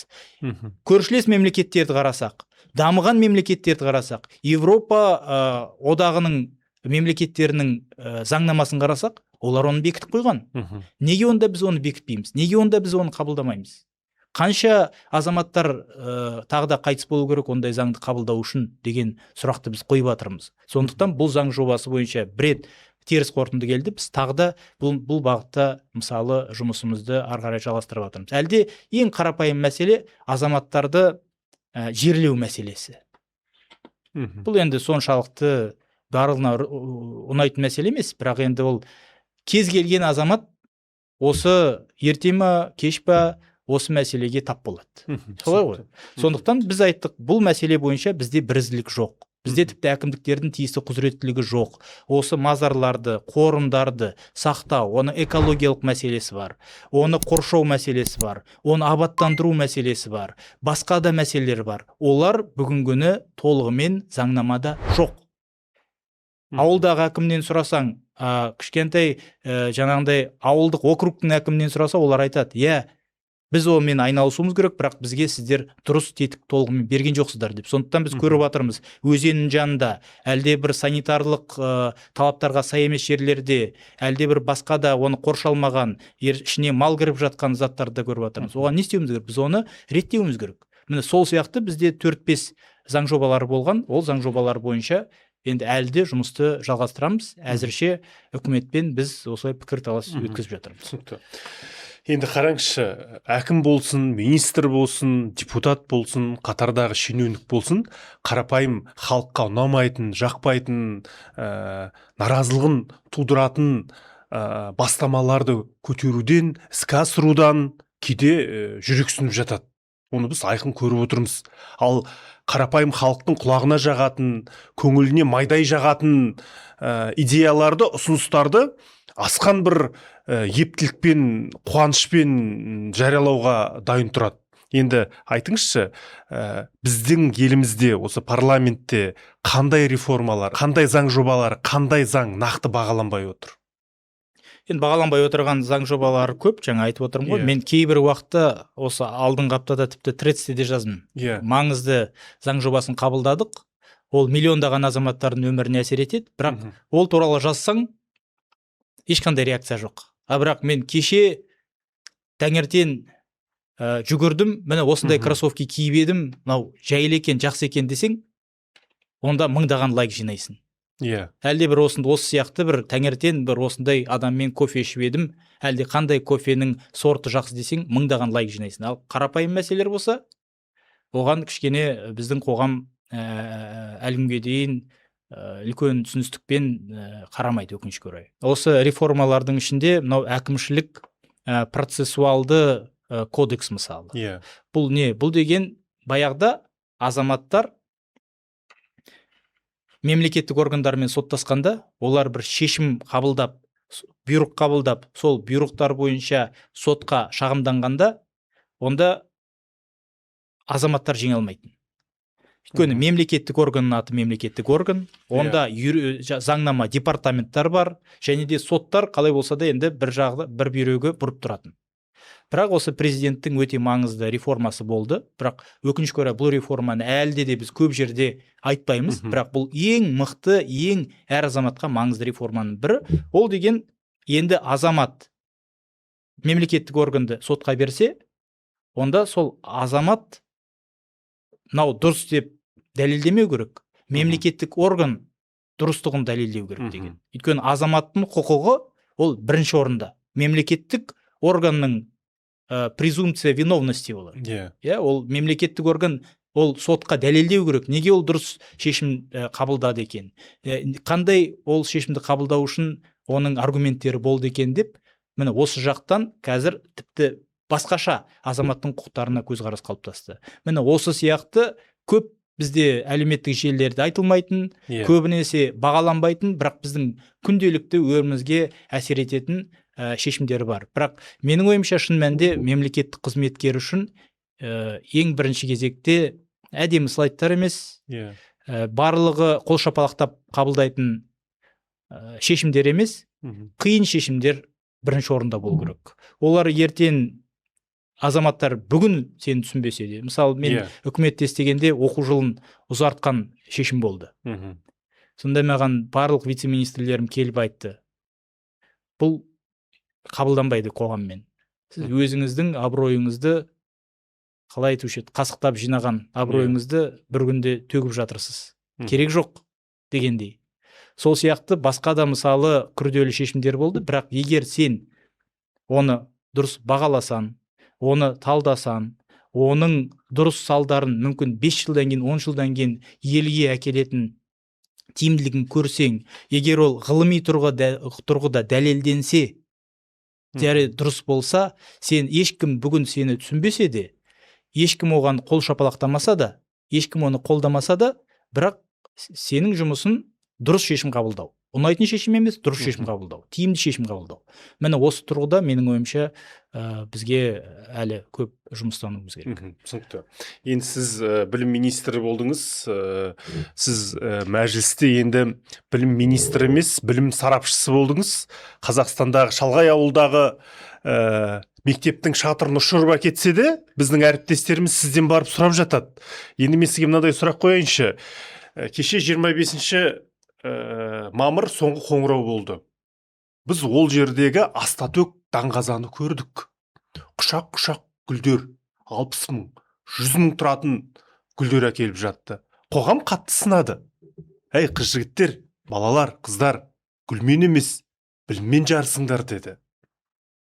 [SPEAKER 2] Көршілес мемлекеттерді қарасақ, дамыған мемлекеттерді қарасақ, Европа одағының мемлекеттерінің заңнамасын қарасақ, олар оны бекітіп қойған. Неге онда біз оны бекітпейміз? Неге онда біз оны қабылдамаймыз? Қанша азаматтар тағы да қайтыс болу керек ондай заңды қабылдау үшін деген сұрақты біз қойып жатырмыз. Сондықтан бұл заң жобасы бойынша бір рет теріс қорытынды келді, біз тағы да бұл бағытта мысалы жұмысымызды ары қарай жалғастырып жатырмыз. Әлде ең қарапайым мәселе азаматтарды жерлеу мәселесі. Бұл енді соншалықты барлығына ұнайтын мәселе емес, бірақ енді ол кез келген азамат осы ерте ма кеш па осы мәселеге тап болады. Солай ғой. Сондықтан біз айттық, бұл мәселе бойынша бізде бірізділік жоқ. Бізде тіпті әкімдіктердің тиісті құзыреттілігі жоқ. Осы мазарларды, қорымдарды сақтау, оны экологиялық мәселесі бар, оны қоршау мәселесі бар, оны абаттандыру мәселесі бар, басқа да мәселелер бар. Олар бүгінгіні толығымен заңнамада жоқ. Ауылдағы әкімнен сұрасаң, кішкентай жаңағындай ауылдық округтың әкімінен сұраса, олар айтады, біз онымен айналысуымыз керек, бірақ бізге сіздер дұрыс тетік толығымен берген жоқсыздар деп. Сондықтан біз көріп жатырмыз, өзеннің жанында, әлде бір санитарлық талаптарға сай емес жерлерде, әлде бір басқа да оны қоршалмаған, ішіне мал кіріп жатқан заттарды көріп жатырмыз. Оған не істеуіміз керек? Біз оны реттеуіміз керек. Міне сол сияқты бізде 4-5 заң жобалары болған, ол заң жобалар бойынша енді әлі де жұмысты жалғастырамыз. Әзірше үкіметпен біз осылай пікірталас өткізіп жатырмыз.
[SPEAKER 1] Енді қараңызшы, әкім болсын, министр болсын, депутат болсын, қатардағы шенеунік болсын, қарапайым халыққа ұнамайтын, жақпайтын, наразылығын тудыратын бастамаларды көтеруден, іске асырудан кейде жүрексініп жатады. Оны біз айқын көріп отырмыз. Ал қарапайым халықтың құлағына жағатын, көңіліне майдай жағатын идеяларды, ұсыныстарды асқан бір ептілікпен, қуанышпен жариялауға дайын тұрады. Енді айтыңызшы, біздің елімізде, осы парламентте қандай реформалар, қандай заң жобалары, қандай заң нақты бағаланбай отыр?
[SPEAKER 2] Енді бағаланбай отырған заң жобалары көп, жаңа айтып отырмын ғой. Мен кейбір уақытта осы алдыңғы аптада тіпті Трецте де жаздым. Маңызды заң жобасын қабылдадық. Ол миллиондаған азаматтардың өміріне әсер етеді, бірақ ол туралы жазсаң ешқандай реакция жоқ. Бірақ мен кеше таңертең жүгірдім, міне осындай кроссовки киіп едім, мынау жайлы екен, жақсы екен десең, онда мыңдаған лайк жинайсың. Әлде бір осы сияқты бір таңертең бір осындай адаммен кофе ішіп едім, әлде қандай кофенің сорты жақсы десең, мыңдаған лайк жинайсың. Ал қарапайым мәселелер болса, оған кішкене біздің қоғам әлі күнге дейін үлкен түсіністікпен қарамайды, өкінішке орай. Осы реформалардың ішінде мынау әкімшілік процессуалды кодекс мысалы. Бұл не? Бұл деген баяғыда азаматтар мемлекеттік органдармен соттасқанда, олар бір шешім қабылдап, бұйрық қабылдап, сол бұйрықтар бойынша сотқа шағымданғанда, онда азаматтар жеңе алмайтын. Өйткені мемлекеттік органның аты мемлекеттік орган, онда заңнама департаменттер бар, және де соттар қалай болса да енді бір бүйрегі бұрып тұратын. Бірақ осы президенттің өте маңызды реформасы болды, бірақ өкінішке орай бұл реформаны әлде де біз көп жерде айтпаймыз, бірақ бұл ең мықты, ең әр азаматқа маңызды реформаның бірі. Ол деген енді азамат мемлекеттік органды сотқа берсе, онда сол азамат мынау дұрыс деп дәлелдемеу керек, мемлекеттік орган дұрыстығын дәлелдеу керек деген. Өйткені азаматтың құқығы ол бірінші орында. Мемлекеттік органның презумпция виновности болады. Ол мемлекеттік орган ол сотқа дәлелдеу керек. Неге ол дұрыс шешім қабылдады екен? Қандай ол шешімді қабылдау үшін оның аргументтері болды екен деп, міне осы жақтан қазір тіпті басқаша азаматтың құқықтарына көзқарас қалыптасты. Міне осы сияқты көп бізде әлеуметтік желілерде айтылмайтын, көбінесе бағаланбайтын, бірақ біздің күнделікті өмірімізге әсер ететін шешімдері бар. Бірақ менің ойымша шын мәнінде мемлекеттік қызметкер үшін ең бірінші кезекте әдемі слайдтар емес, барлығы қол шапалақтап қабылдайтын шешімдер емес, қиын шешімдер бірінші орында болу керек. Олар ертең азаматтар бүгін сені түсінбесе де, мысалы мен үкіметте істегенде оқу жылын ұзартқан шешім болды. Сонда маған барлық вице-министрлерім келіп айтты, бұл қабылданбайды қоғаммен. Сіз өзіңіздің абыройыңызды, қалай айтушы еді, қасықтап жинаған абыройыңызды бір күнде төгіп жатырсыз. Керек жоқ дегендей. Сол сияқты басқа да мысалы күрделі шешімдер болды, бірақ егер сен оны дұрыс бағаласан, оны талдасан, оның дұрыс салдарын мүмкін 5 жылдан кейін, 10 жылдан кейін елге әкелетін тиімділігін көрсең, егер ол ғылыми тұрғыда дәлелденсе, дұрыс болса, сен ешкім бүгін сені түсінбесе де, ешкім оған қол шапалақтамаса да, ешкім оны қолдамаса да, бірақ сенің жұмысын дұрыс шешім қабылдау. Ұнайтын шешім емес, дұрыс шешім қабылдау, тиімді шешім қабылдау. Міне осы тұрғыда менің ойымша бізге әлі көп жұмыстануымыз керек.
[SPEAKER 1] Түсінікті. Енді сіз білім министрі болдыңыз, сіз мәжілісте енді білім министрі емес, білім сарапшысы болдыңыз. Қазақстандағы шалғай ауылдағы мектептің шатырын ұшырып әкетсе де, біздің әріптестеріміз сізден барып сұрап жатады. Енді мен сізге мынадай сұрақ қояйыншы. Кеше 25 мамыр соңғы қоңырау болды. Біз ол жердегі Астатөк даңғазаны көрдік. Құшақ-құшақ гүлдер, 60 мың, 100 мың тұратын гүлдер әкеліп жатты. Қоғам қатты сынады. Әй, қыз-жігіттер, балалар, қыздар, гүлмен емес, біліммен жарысыңдар деді.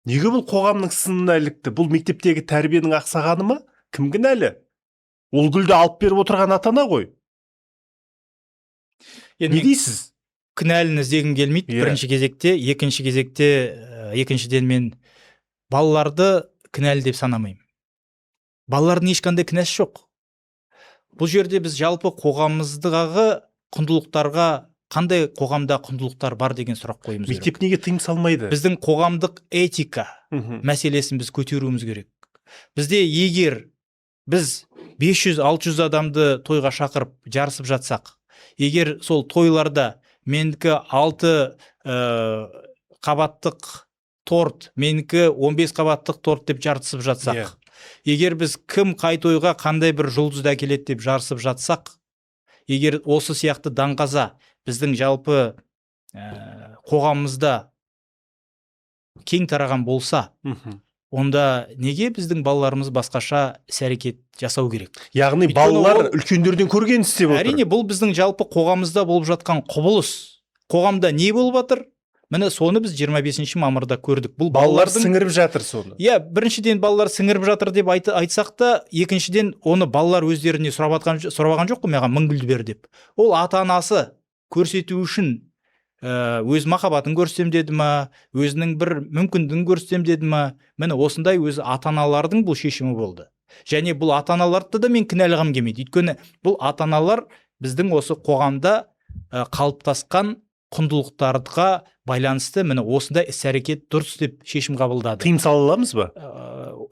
[SPEAKER 1] Неге бұл қоғамның сынына ілікті? Бұл мектептегі тәрбиенің ақсағаны ма? Кім кінәлі? Ол гүлді алып беріп отырған ата-ана ғой. Не дейсіз?
[SPEAKER 2] Кінәліні іздегім келмейді бірінші кезекте, екіншіден мен балаларды кінәлі деп санамаймын. Балалардың ешқандай кінәсі жоқ. Бұл жерде біз жалпы қоғамымыздағы құндылықтарға, қандай қоғамда құндылықтар бар деген сұрақ қойымыз керек.
[SPEAKER 1] Мектеп неге тыйым салмайды?
[SPEAKER 2] Біздің қоғамдық этика мәселесін біз көтеруіміз керек. Бізде егер біз 500-600 адамды тойға шақырып жарысып жатсақ, егер сол тойларда менікі 6 қабаттық торт, менікі 15 қабаттық торт деп жарысып жатсақ, егер біз кім қай тойға қандай бір жұлдызды әкеледі деп жарысып жатсақ, егер осы сияқты даңғаза біздің жалпы қоғамымызда кең тараған болса, онда неге біздің балаларымыз басқаша іс-әрекет жасау керек?
[SPEAKER 1] Яғни балалар үлкендерден көрген істеп отыр.
[SPEAKER 2] Әрине, бұл біздің жалпы қоғамымызда болып жатқан құбылыс. Қоғамда не болып жатыр? Міне соны біз 25 мамырда көрдік. Бұл
[SPEAKER 1] балалар сіңіріп жатыр соны.
[SPEAKER 2] Біріншіден балалар сіңіріп жатыр деп айтсақ та, екіншіден оны балалар өздеріне сұраған жоқ қой, маған 1000 гүл бер деп. Ол ата-анасы көрсету үшін өз махаббатын көрсетем деді ма, өзінің бір мүмкіндігін көрсетем деді ма, міне осындай өзі ата-аналардың бұл шешімі болды. Және бұл ата-аналарды да мен кінәлағым келмейді. Өйткені бұл ата-аналар біздің осы қоғамда қалыптасқан құндылықтарға байланысты міне осындай іс-әрекет дұрыс деп шешім қабылдады.
[SPEAKER 1] Тыйым сала аламыз ба?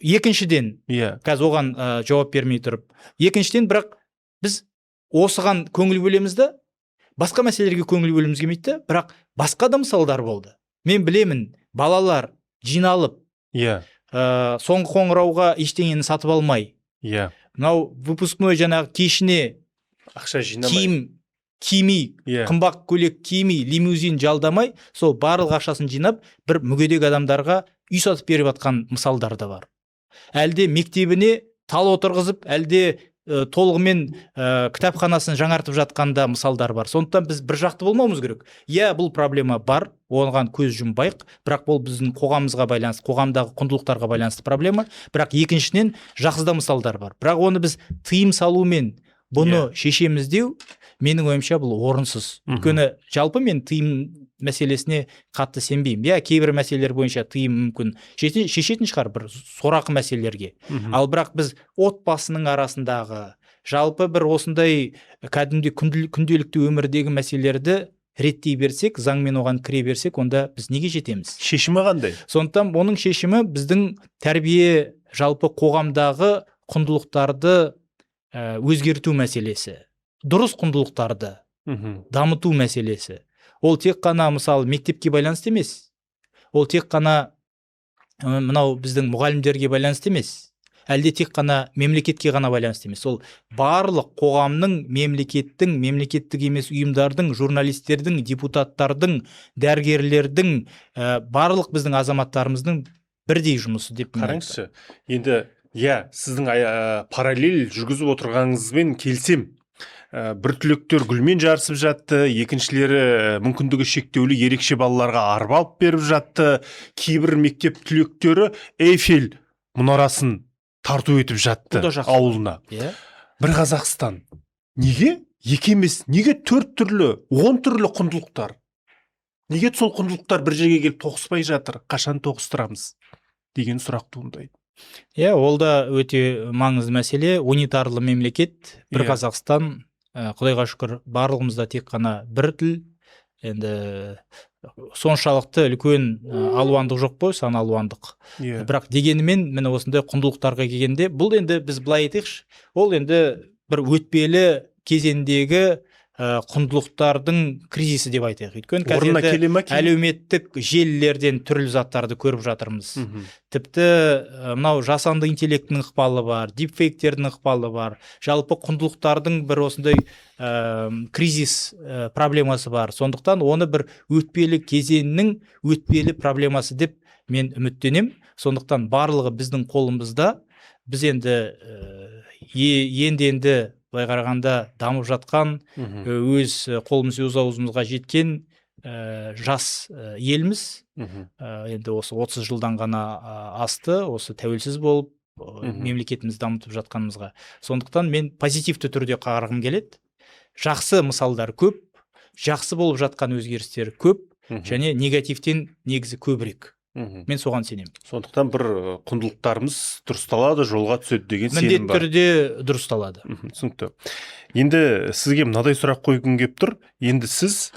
[SPEAKER 2] Екіншіден, қазір оған жауап бермей тұрып, екіншіден, бірақ біз осыған көңіл бөлеміз де, басқа мәселелерге көңіл бөліміз келмейді, бірақ басқа да мысалдар болды. Мен білемін, балалар жиналып, соңғы қоңырауға ештеңені сатып алмай, мынау выпускной жаңағы кешіне
[SPEAKER 1] ақша жинамай,
[SPEAKER 2] кимей, қымбат көйлек кимей, лимузин жалдамай, сол барлық ақшасын жинап, бір мүгедек адамдарға үй сатып беріп жатқан мысалдар да бар. Әлде мектебіне тал отырғызып, әлде толығымен кітапханасын жаңартып жатқанда мысалдар бар. Сондықтан біз бір жақты болмауымыз керек. Бұл проблема бар, оған көз жұмбайық, бірақ бұл біздің қоғамымызға байланысты, қоғамдағы құндылықтарға байланысты проблема, бірақ екіншіден жақсы да мысалдар бар. Бірақ оны біз тыйым салумен бұны шешеміз деу, менің ойымша бұл орынсыз. Өйткені жалпы мен тыйым мәселесіне қатты сенбеймін. Кейбір мәселелер бойынша тыйым мүмкін шешетін шығар бір сорақы мәселелерге. Ал бірақ біз отбасының арасындағы жалпы бір осындай кәдімгі күнделікті өмірдегі мәселелерді реттей берсек, заңмен оған кіре берсек, онда біз неге жетеміз?
[SPEAKER 1] Шешімі қандай?
[SPEAKER 2] Сондықтан оның шешімі біздің тәрбие жалпы қоғамдағы құндылықтарды өзгерту мәселесі, дұрыс құндылықтарды дамыту мәселесі. Ол тек қана мысалы мектепке байланысты емес. Ол тек қана мынау біздің мұғалімдерге байланысты емес. Әлде тек қана мемлекетке ғана байланысты емес. Ол барлық қоғамның, мемлекеттің, мемлекеттік емес ұйымдардың, журналистердің, депутаттардың, дәрігерлердің, барлық біздің азаматтарымыздың бірдей жұмысы деп
[SPEAKER 1] қараңызшы. Енді сіздің параллель жүргізіп отырғаныңызбен келсем. Бір түлектер гүлмен жарысып жатты, екіншілері мүмкіндігі шектеулі ерекше балаларға арба алып беріп жатты. Кейбір мектеп түлектері Эйфель мұнарасын тарту етіп жатты ауылына. Бір Қазақстан. Неге? Екі емес, неге 4 түрлі, 10 түрлі құндылықтар? Неге сол құндылықтар бір жерге келіп тоғыспай жатыр? Қашан тоғыстырамыз? Деген сұрақ туындайды.
[SPEAKER 2] Ол да өте маңызды мәселе. Унитарлы мемлекет, бір Қазақстан, Құдайға шүкір, барлығымызда тек қана бір тіл. Енді соншалықты үлкен алуандық жоқ қой, сан алуандық. Бірақ дегенімен, міне осындай құндылықтарға келгенде, бұл енді біз былай айтайықшы, ол енді бір өтпелі кезеңдегі құндылықтардың кризисі деп айтайық. Өйткені қазірде әлеуметтік желілерден түрлі заттарды көріп жатырмыз. Тіпті мынау жасанды интеллекттің ықпалы бар, дипфейктердің ықпалы бар. Жалпы құндылықтардың бір осындай кризис проблемасы бар. Сондықтан оны бір өтпелі кезеңнің өтпелі проблемасы деп мен үміттенем. Сондықтан барлығы біздің қолымызда. Біз енді былай қарағанда дамып жатқан, өз қолымыз өз аузымызға жеткен жас елміз. Енді осы 30 жылдан ғана асты, осы тәуелсіз болып, мемлекетіміз дамытып жатқанымызға. Сондықтан мен позитивті түрде қарағым келеді. Жақсы мысалдар көп, жақсы болып жатқан өзгерістер көп, және негативтен негізі көбірек. Мен соған сенемін.
[SPEAKER 1] Сондықтан бір құндылықтарымыз дұрысталады, жолға түседі деген сенім бар.
[SPEAKER 2] Міндетті түрде дұрысталады.
[SPEAKER 1] Түсінікті. Енді сізге мынадай сұрақ қойғым келіп тұр. Енді сіз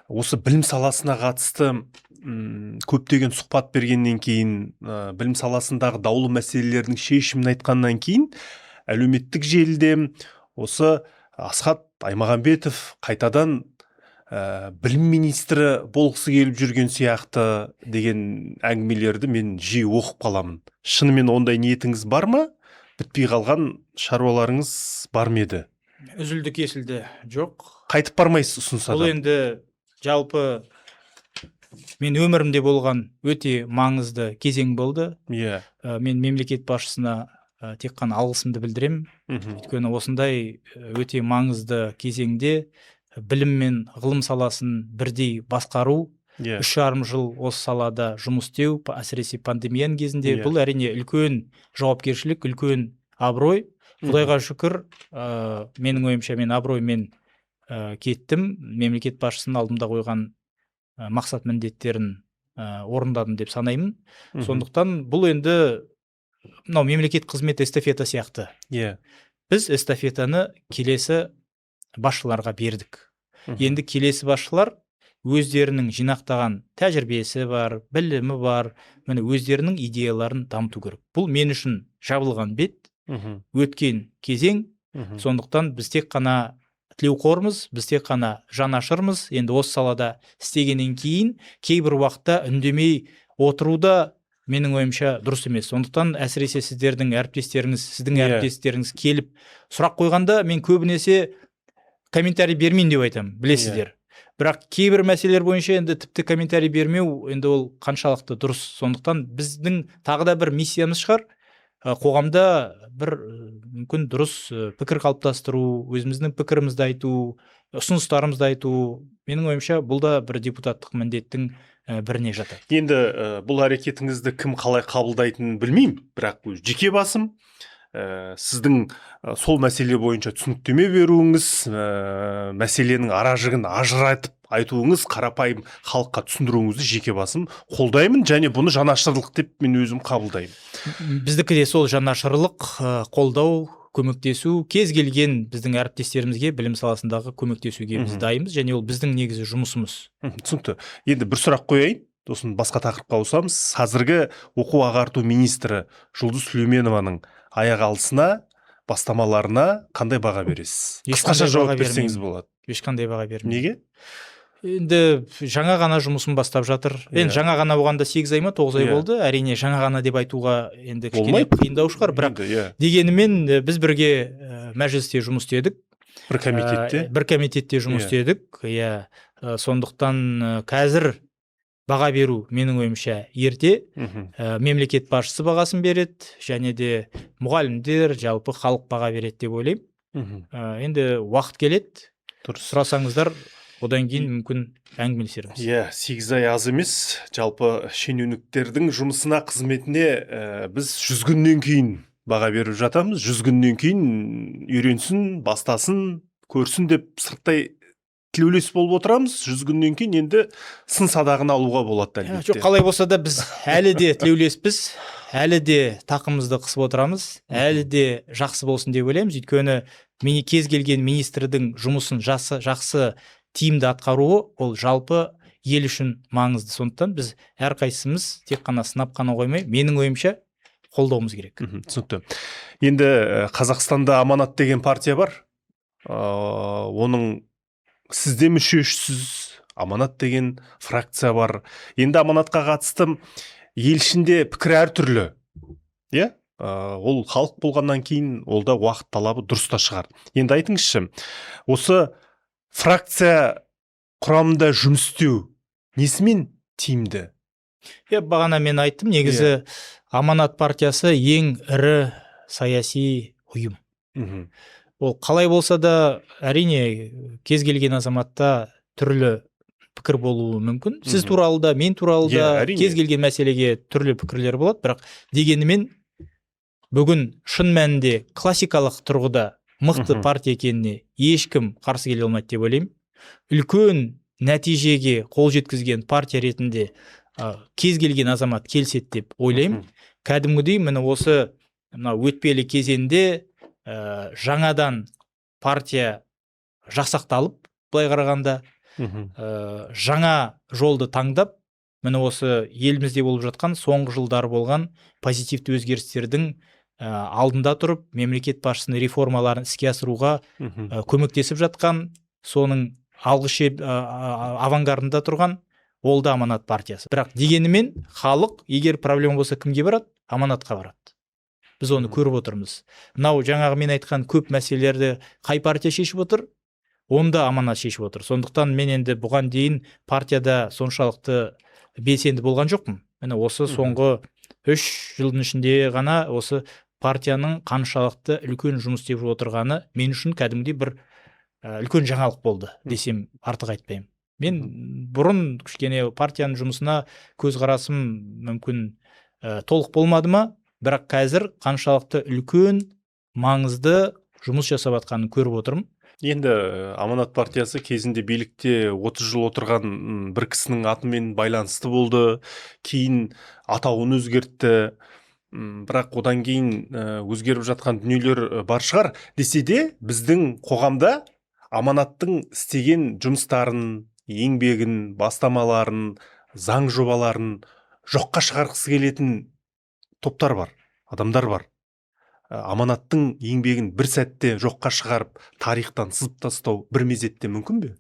[SPEAKER 1] осы білім саласына қатысты көптеген сұхбат бергеннен кейін, білім саласындағы даулы мәселелердің шешімін айтқаннан кейін, әлеуметтік желіде осы Асхат Аймағамбетов қайтадан білім министрі болғысы келіп жүрген сияқты деген әңгімелерді мен жиі оқып қаламын. Шынымен ондай ниетіңіз бар ма? Бітпей қалған шаруаларыңыз бар ма еді?
[SPEAKER 2] Үзілді кесілді жоқ.
[SPEAKER 1] Қайтып бармайсыз ұсынса да?
[SPEAKER 2] Бұл енді жалпы мен өмірімде болған өте маңызды кезең болды. Мен мемлекет басшысына тек қана алғысымды білдіремін. Өйткені осындай өте маңызды кезеңде білім мен ғылым саласын бірдей басқару, 3,5 жыл осы салада жұмыс істеу, әсіресе пандемияның кезінде, бұл әрине үлкен жауапкершілік, үлкен абырой. Құдайға шүкір, менің ойымша мен абыроймен кеттім, мемлекет басшысының алдымда қойған мақсат міндеттерін орындадым деп санаймын. Сондықтан бұл енді мынау мемлекет қызметі эстафета сияқты. Біз эстафетаны келесі басшыларға бердік. Енді келесі басшылар өздерінің жинақтаған тәжірибесі бар, білімі бар, міне өздерінің идеяларын дамыту керек. Бұл мен үшін жабылған бет, өткен кезең. Сондықтан біз тек қана тілеуқормыз, біз тек қана жанашырмыз. Енді осы салада істегеннен кейін кейбір уақытта үндемей отыруда менің ойымша дұрыс емес. Сондықтан әсіресе сіздің әріптестеріңіз келіп сұрақ қойғанда мен көбінесе комментарий бермейін деп айтамын, білесіздер. Бірақ кейбір мәселелер бойынша енді тіпті комментарий бермеу, енді ол қаншалықты дұрыс. Сондықтан біздің тағы да бір миссиямыз шығар, қоғамда бір мүмкін дұрыс пікір қалыптастыру, өзіміздің пікірімізді айту, ұсыныстарымызды айту. Менің ойымша бұл да бір депутаттық міндеттің біріне жатады.
[SPEAKER 1] Енді бұл әрекетіңізді кім қалай қабылдайтынын білмеймін, бірақ жеке басым сіздің сол мәселе бойынша түсініктеме беруіңіз, мәселенің аражігін ажыратып айтуыңыз, қарапайым халыққа түсіндіруіңізді жеке басым қолдаймын, және бұны жанашырлық деп мен өзім қабылдаймын.
[SPEAKER 2] Біздікі де сол жанашырлық, қолдау, көмектесу, кез келген біздің әріптестерімізге білім саласындағы көмектесуге біз дайынбыз, және ол біздің негізі жұмысымыз.
[SPEAKER 1] Түсінікті. Енді бір сұрақ қояйын, сосын басқа тақырыпқа ауысамыз. Қазіргі оқу ағарту министрі Жұлдыз Сүлейменованың аяқ алысына бастамаларына қандай баға бересіз? Қысқаша жауап берсеңіз болады.
[SPEAKER 2] Ешқандай баға бермеймін.
[SPEAKER 1] Неге?
[SPEAKER 2] Енді жаңа ғана жұмысын бастап жатыр. Енді жаңа ғана болғанда 8 ай ма 9 ай болды. Әрине жаңа ғана деп айтуға енді кішкене қиындау шығар, бірақ дегенімен біз бірге мәжілісте жұмыс істедік. Бір комитетте жұмыс істедік. Иә. Сондықтан қазір баға беру менің ойымша ерте. Мемлекет басшысы бағасын береді, және де мұғалімдер, жалпы халық баға береді деп ойлаймын. Енді уақыт келеді. Сұрасаңыздар, одан кейін мүмкін әңгімелесерміз.
[SPEAKER 1] 8 ай аз емес. Жалпы шенеуніктердің жұмысына, қызметіне біз 100 күннен кейін баға беріп жатамыз. 100 күннен кейін үйренсін, бастасын, көрсін деп сырттай тілеулес болып отырамыз. 100 күннен кейін енді сын садағын алуға болады әлбетте.
[SPEAKER 2] Жоқ, қалай болса да біз әлі де тілеулеспіз, әлі де тақымызды қысып отырамыз, әлі де жақсы болсын деп ойлаймыз. Өйткені кез келген министрдің жұмысын жақсы тиімді атқаруы ол жалпы ел үшін маңызды. Сондықтан біз әрқайсымыз тек қана сынап қана қоймай, менің ойымша қолдауымыз керек.
[SPEAKER 1] Түсінікті. Енді Қазақстанда Аманат деген партия бар. Оның сізде мүшесіз, Аманат деген фракция бар. Енді Аманатқа қатысты ел ішінде пікір әртүрлі. Ол халық болғаннан кейін ол да уақыт талабы дұрыс та шығар. Енді айтыңызшы, осы фракция құрамында жұмыс істеу несімен тиімді?
[SPEAKER 2] Бағана мен айттым, негізі Аманат партиясы ең ірі саяси ұйым. Ол қалай болса да, әрине кез келген азаматта түрлі пікір болуы мүмкін. Сіз туралы да, мен туралы да, кез келген мәселеге түрлі пікірлер болады, бірақ дегенімен бүгін шын мәнінде классикалық тұрғыда мықты партия екеніне ешкім қарсы келе алмайды деп ойлаймын. Үлкен нәтижеге қол жеткізген партия ретінде кез келген азамат келсет деп ойлаймын. Кәдімгідей міне осы өтпелі кезеңде жаңадан партия жасақталып, былай қарағанда жаңа жолды таңдап, міне осы елімізде болып жатқан соңғы жылдары болған позитивті өзгерістердің алдында тұрып, мемлекет басшысының реформаларын іске асыруға көмектесіп жатқан, соның авангардында тұрған ол да Аманат партиясы. Бірақ дегенімен халық егер проблема болса кімге барады? Аманатқа барады. Біз оны көріп отырмыз. Мынау жаңағы мен айтқан көп мәселелерді қай партия шешіп отыр? Онда Аманат шешіп отыр. Сондықтан мен енді бұған дейін партияда соншалықты белсенді болған жоқпын. Міне осы соңғы 3 жылдың ішінде ғана осы партияның қаншалықты үлкен жұмыс істеп отырғаны мен үшін кәдімгідей бір үлкен жаңалық болды десем артық айтпаймын. Мен бұрын кішкене партияның жұмысына көзқарасым мүмкін толық болмады ма, бірақ қазір қаншалықты үлкен маңызды жұмыс жасап жатқанын көріп отырмын.
[SPEAKER 1] Енді Аманат партиясы кезінде билікте 30 жыл отырған бір кісінің атымен байланысты болды, кейін атауын өзгертті. Бірақ одан кейін өзгеріп жатқан дүниелер бар шығар. Десе де біздің қоғамда Аманаттың істеген жұмыстарын, еңбегін, бастамаларын, заң жобаларын жоққа шығарғысы келетін топтар бар, адамдар бар. Аманаттың еңбегін бір сәтте жоққа шығарып, тарихтан сызып тастау бір мезетте мүмкін бе?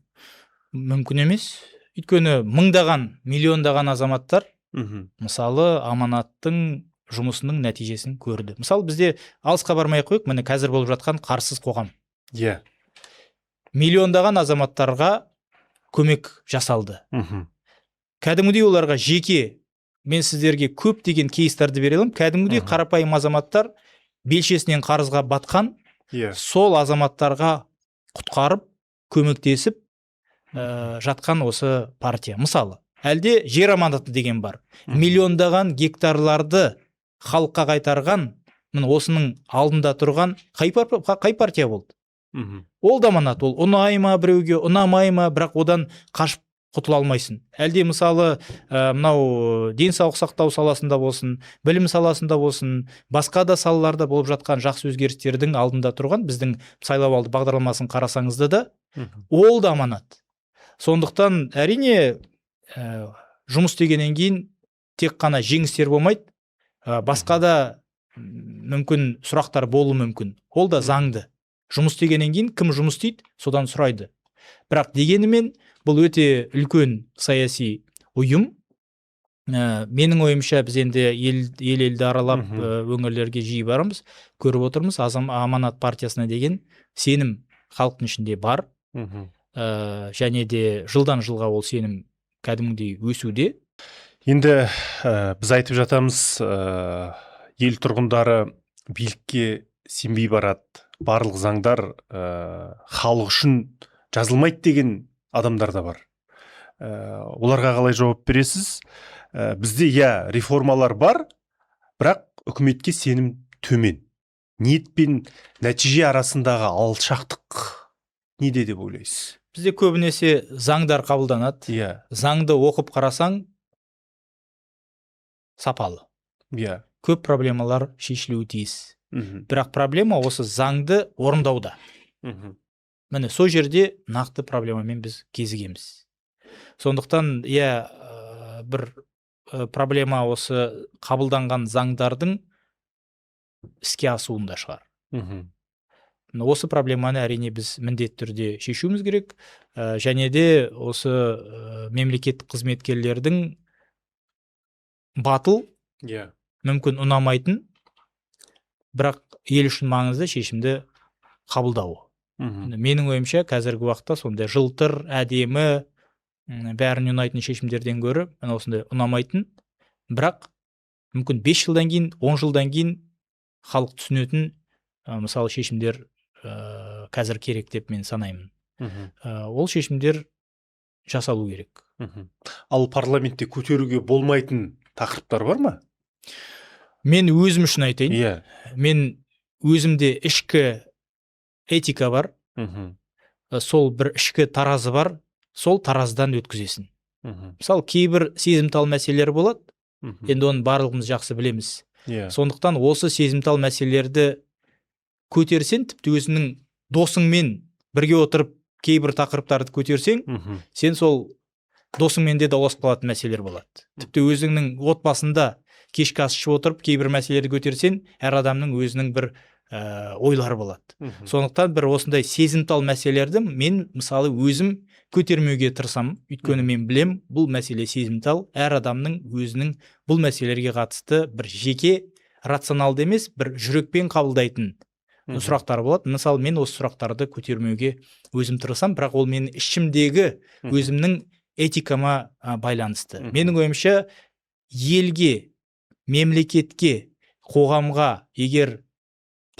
[SPEAKER 2] Мүмкін емес. Өйткені мыңдаған, миллиондаған азаматтар мысалы Аманаттың жұмысының нәтижесін көрді. Мысалы бізде алысқа бармай қойып, міне қазір болып жатқан қарсыз қоғам. Миллиондаған азаматтарға көмек жасалды. Кәдімгідей оларға жеке, мен сіздерге көп деген кейстарды бере аламын. Кәдімгідей қарапайым азаматтар белшесінен қарызға батқан, сол азаматтарға құтқарып, көмектесіп жатқан осы партия. Мысалы, әлде жер аманаты деген бар. Миллиондаған гектарларды халыққа қайтарған, осының алдында тұрған қай партия болды? Ол да аманат, ол ұнай ма біреуге, ұнамай ма, бірақ одан қашып құтыла алмайсың. Әлде мысалы мынау денсаулық сақтау саласында болсын, білім саласында болсын, басқа да салаларда болып жатқан жақсы өзгерістердің алдында тұрған біздің сайлауалды бағдарламасын қарасаңызда да, ол да аманат. Сондықтан әрине жұмыс дегеннен кейін тек қана жеңістер болмайды, басқа да мүмкін сұрақтар болуы мүмкін. Ол да заңды. Жұмыс істегеннен кейін кім жұмыс істейді, содан сұрайды. Бірақ дегенімен бұл өте үлкен саяси ұйым. Менің ойымша біз енді елді аралап өңірлерге жиі барамыз, көріп отырмыз, Аманат партиясына деген сенім халықтың ішінде бар. Және де жылдан жылға ол сенім кәдімгідей өсуде.
[SPEAKER 1] Енді біз айтып жатамыз, ел тұрғындары билікке сенбей барады, барлық заңдар халық үшін жазылмайды деген адамдар да бар. Оларға қалай жауап бересіз? Бізде реформалар бар, бірақ үкіметке сенім төмен. Ниет пен нәтиже арасындағы алшақтық неде деп ойлайсыз?
[SPEAKER 2] Бізде көбінесе заңдар қабылданады. Заңды оқып қарасаң сапалы. Көп проблемалар шешілуі тиіс. Бірақ проблема осы заңды орындауда. Міне сол жерде нақты проблемамен біз кезігеміз. Сондықтан бір проблема осы қабылданған заңдардың іске асуында шығар. Осы проблеманы әрине біз міндетті түрде шешуіміз керек. Және де осы мемлекеттік қызметкерлердің батыл, мүмкін ұнамайтын, бірақ ел үшін маңызды шешімді қабылдауы. Менің ойымша қазіргі уақытта сондай жылтыр, әдемі, бәріне ұнайтын шешімдерден гөрі осындай ұнамайтын, бірақ мүмкін 5 жылдан кейін, 10 жылдан кейін халық түсінетін мысалы шешімдер қазір керек деп мен санаймын. Ол шешімдер жасалу керек.
[SPEAKER 1] Ал парламентте көтеруге болмайтын тақырыптар бар ма?
[SPEAKER 2] Мен өзім үшін айтайын. Мен өзімде ішкі этика бар. Сол бір ішкі таразы бар. Сол тараздан өткізесің. Мысалы, кейбір сезімтал мәселелер болады. Енді оны барлығымыз жақсы білеміз. Сондықтан осы сезімтал мәселелерді көтерсең, тіпті өзінің досыңмен бірге отырып кейбір тақырыптарды көтерсең, сен сол досыңмен де дауласып қалатын мәселелер болады. Тіпті өзіңнің отбасында кешкі ас ішіп отырып кейбір мәселелерді көтерсең, әр адамның өзінің бір ойлары болады. Сондықтан бір осындай сезімтал мәселелерді мен мысалы өзім көтермеуге тырысамын. Өйткені мен білем, бұл мәселе сезімтал, әр адамның өзінің бұл мәселелерге қатысты бір жеке рационалды емес, бір жүрекпен қабылдайтын сұрақтар болады. Мысалы, мен осы сұрақтарды көтермеуге өзім тырысам, бірақ ол менің ішімдегі өзімнің этикама байланысты. Менің ойымша, елге, мемлекетке, қоғамға егер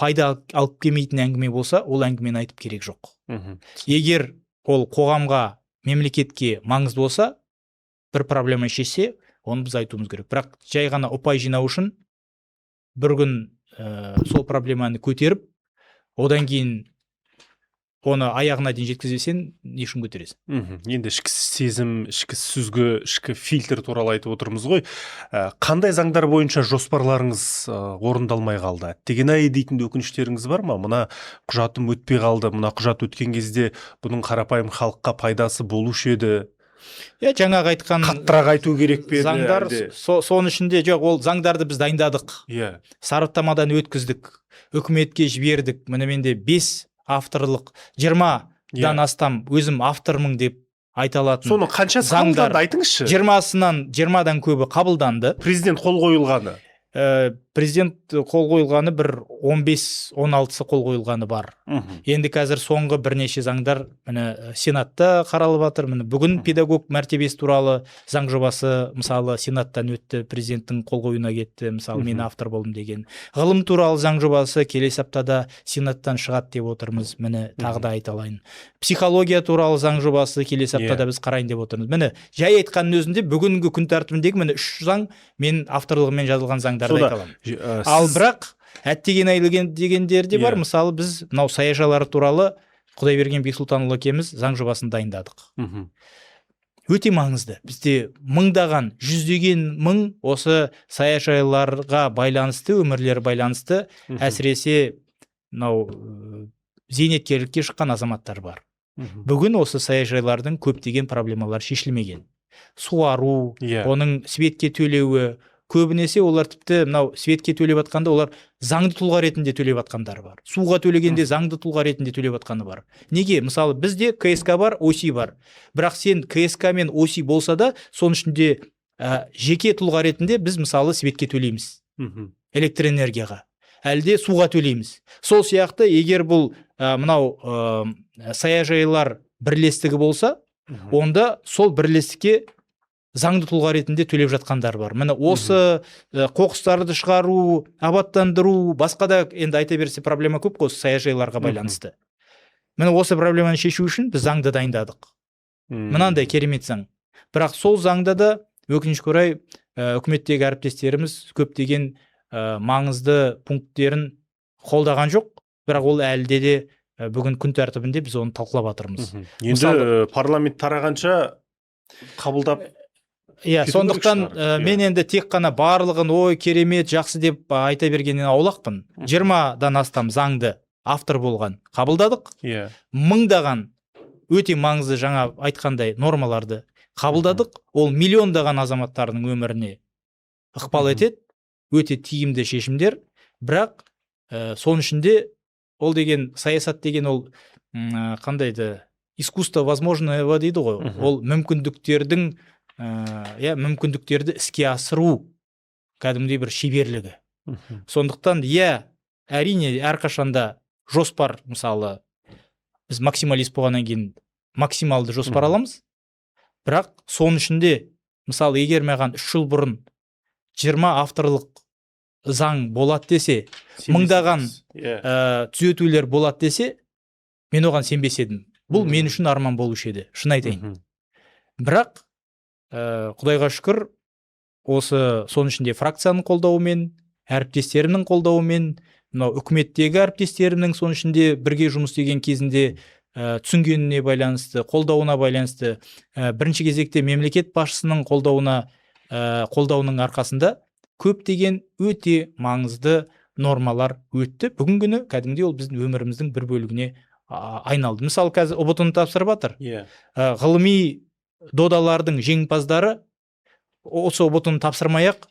[SPEAKER 2] пайда алып келмейтін әңгіме болса, ол әңгімені айтып керек жоқ. Егер ол қоғамға, мемлекетке маңызды болса, бір проблема шешсе, оны біз айтуымыз керек. Бірақ жай ғана ұпай жинау үшін бір күн сол проблеманы көтеріп, одан кейін оны аяғына дейін жеткізбесең, не үшін көтересің?
[SPEAKER 1] Енді ішкі сезім, ішкі сүзгі, ішкі фильтр туралы айтып отырмыз ғой. Қандай заңдар бойынша жоспарларыңыз орындалмай қалды? Әттеген-ай дейтін өкініштеріңіз бар ма? Мына құжатым өтпей қалды, мына құжат өткен кезде бұның қарапайым халыққа пайдасы болушы еді.
[SPEAKER 2] Жаңағы айтқан
[SPEAKER 1] қаттырақ айту керек пе еді?
[SPEAKER 2] Заңдар, соның ішінде жоқ, ол заңдарды біз дайындадық. Сараптамадан өткіздік, үкіметке жібердік. Міне менде 5 авторлық 20-дан астам өзім автормын деп айта алатын.
[SPEAKER 1] Соның қаншасы қабылданды, айтыңызшы?
[SPEAKER 2] 20-дан көбі қабылданды.
[SPEAKER 1] Президент қол қойылғаны?
[SPEAKER 2] Президент қол қойылғаны бір 15-16-сы қол қойылғаны бар. Енді қазір соңғы бірнеше заңдар Сенатта қаралып жатыр. Бүгін педагог мәртебесі туралы заң жобасы мысалы Сенаттан өтті, президенттің қол қоюына кетті. Мысалы мен автор болдым деген. Ғылым туралы заң жобасы келесі аптада Сенаттан шығады деп отырмыз. Тағы да айта алайын. Психология туралы заң жобасы келесі аптада біз қарайын деп отырмыз. Жай айтқанның өзінде бүгінгі күн тәртібіндегі 3 заң мен авторлығымен жазылған заңдарды айта аламын. Ал бірақ әттеген-ай дегендер де бар. Мысалы біз мынау саяжайлар туралы Құдайберген Бексұлтанұлы екеуміз заң жобасын дайындадық. Өте маңызды. Бізде мыңдаған, жүздеген мың осы саяжайларға байланысты, өмірлері байланысты, әсіресе мынау зейнеткерлікке шыққан азаматтар бар. Бүгін осы саяжайлардың көптеген проблемалар шешілмеген. Суару, оның светке төлеуі, көбінесе олар тіпті мынау светке төлеп жатқанда олар заңды тұлға ретінде төлеп жатқандары бар. Суға төлегенде заңды тұлға ретінде төлеп жатқаны бар. Неге? Мысалы бізде КСК бар, ОСИ бар. Бірақ сен КСК мен ОСИ болса да, соның ішінде жеке тұлға ретінде біз мысалы светке төлейміз. Электроэнергияға. Әлде суға төлейміз. Сол сияқты егер бұл мынау саяжайлар бірлестігі болса, онда сол бірлестікке заңды тұлға ретінде төлеп жатқандар бар. Міне осы қоқыстарды шығару, абаттандыру, басқа да енді айта берсе проблема көп қой саяжайларға байланысты. Міне осы проблеманы шешу үшін біз заңды дайындадық. Мынандай керемет заң. Бірақ сол заңда да өкінішке орай үкіметтегі әріптестеріміз көптеген маңызды пункттерін қолдаған жоқ. Бірақ ол әлде де бүгін күн тәртібінде біз оны талқылап жатырмыз.
[SPEAKER 1] Енді парламент тарағанша қабылдап
[SPEAKER 2] Иә, сондықтан мен енді тек қана барлығын ой керемет жақсы деп айта бергеннен аулақпын. 20-дан астам заңды автор болған қабылдадық. Мыңдаған өте маңызды жаңа айтқандай нормаларды қабылдадық. Ол миллиондаған азаматтардың өміріне ықпал етеді. Өте тиімді шешімдер. Бірақ соның ішінде ол деген саясат деген ол қандайды искусство возможного дейді ғой. Ол мүмкіндіктердің мүмкіндіктерді іске асыру кәдімгідей бір шеберлігі. Сондықтан әрине әрқашанда жоспар, мысалы біз максималист болғаннан кейін максималды жоспар аламыз. Бірақ соның ішінде мысалы егер маған 3 жыл бұрын 20 авторлық заң болады десе, мыңдаған түзетулер болады десе, мен оған сенбес едім. Бұл мен үшін арман болушы еді, шын айтайын. Бірақ Құдайға шүкір, осы соның ішінде фракцияның қолдауымен, әріптестерімнің қолдауымен, мынау үкіметтегі әріптестерімнің соның ішінде бірге жұмыс істеген кезінде түсінгеніне байланысты, қолдауына байланысты, бірінші кезекте мемлекет басшысының қолдауының арқасында көптеген өте маңызды нормалар өтті. Бүгін күні кәдімгідей ол біздің өміріміздің бір бөлігіне айналды. Мысалы, қазір ұбт-ны тапсырып жатыр. Ғылыми додалардың жеңімпаздары осы ұбт-ны тапсырмай-ақ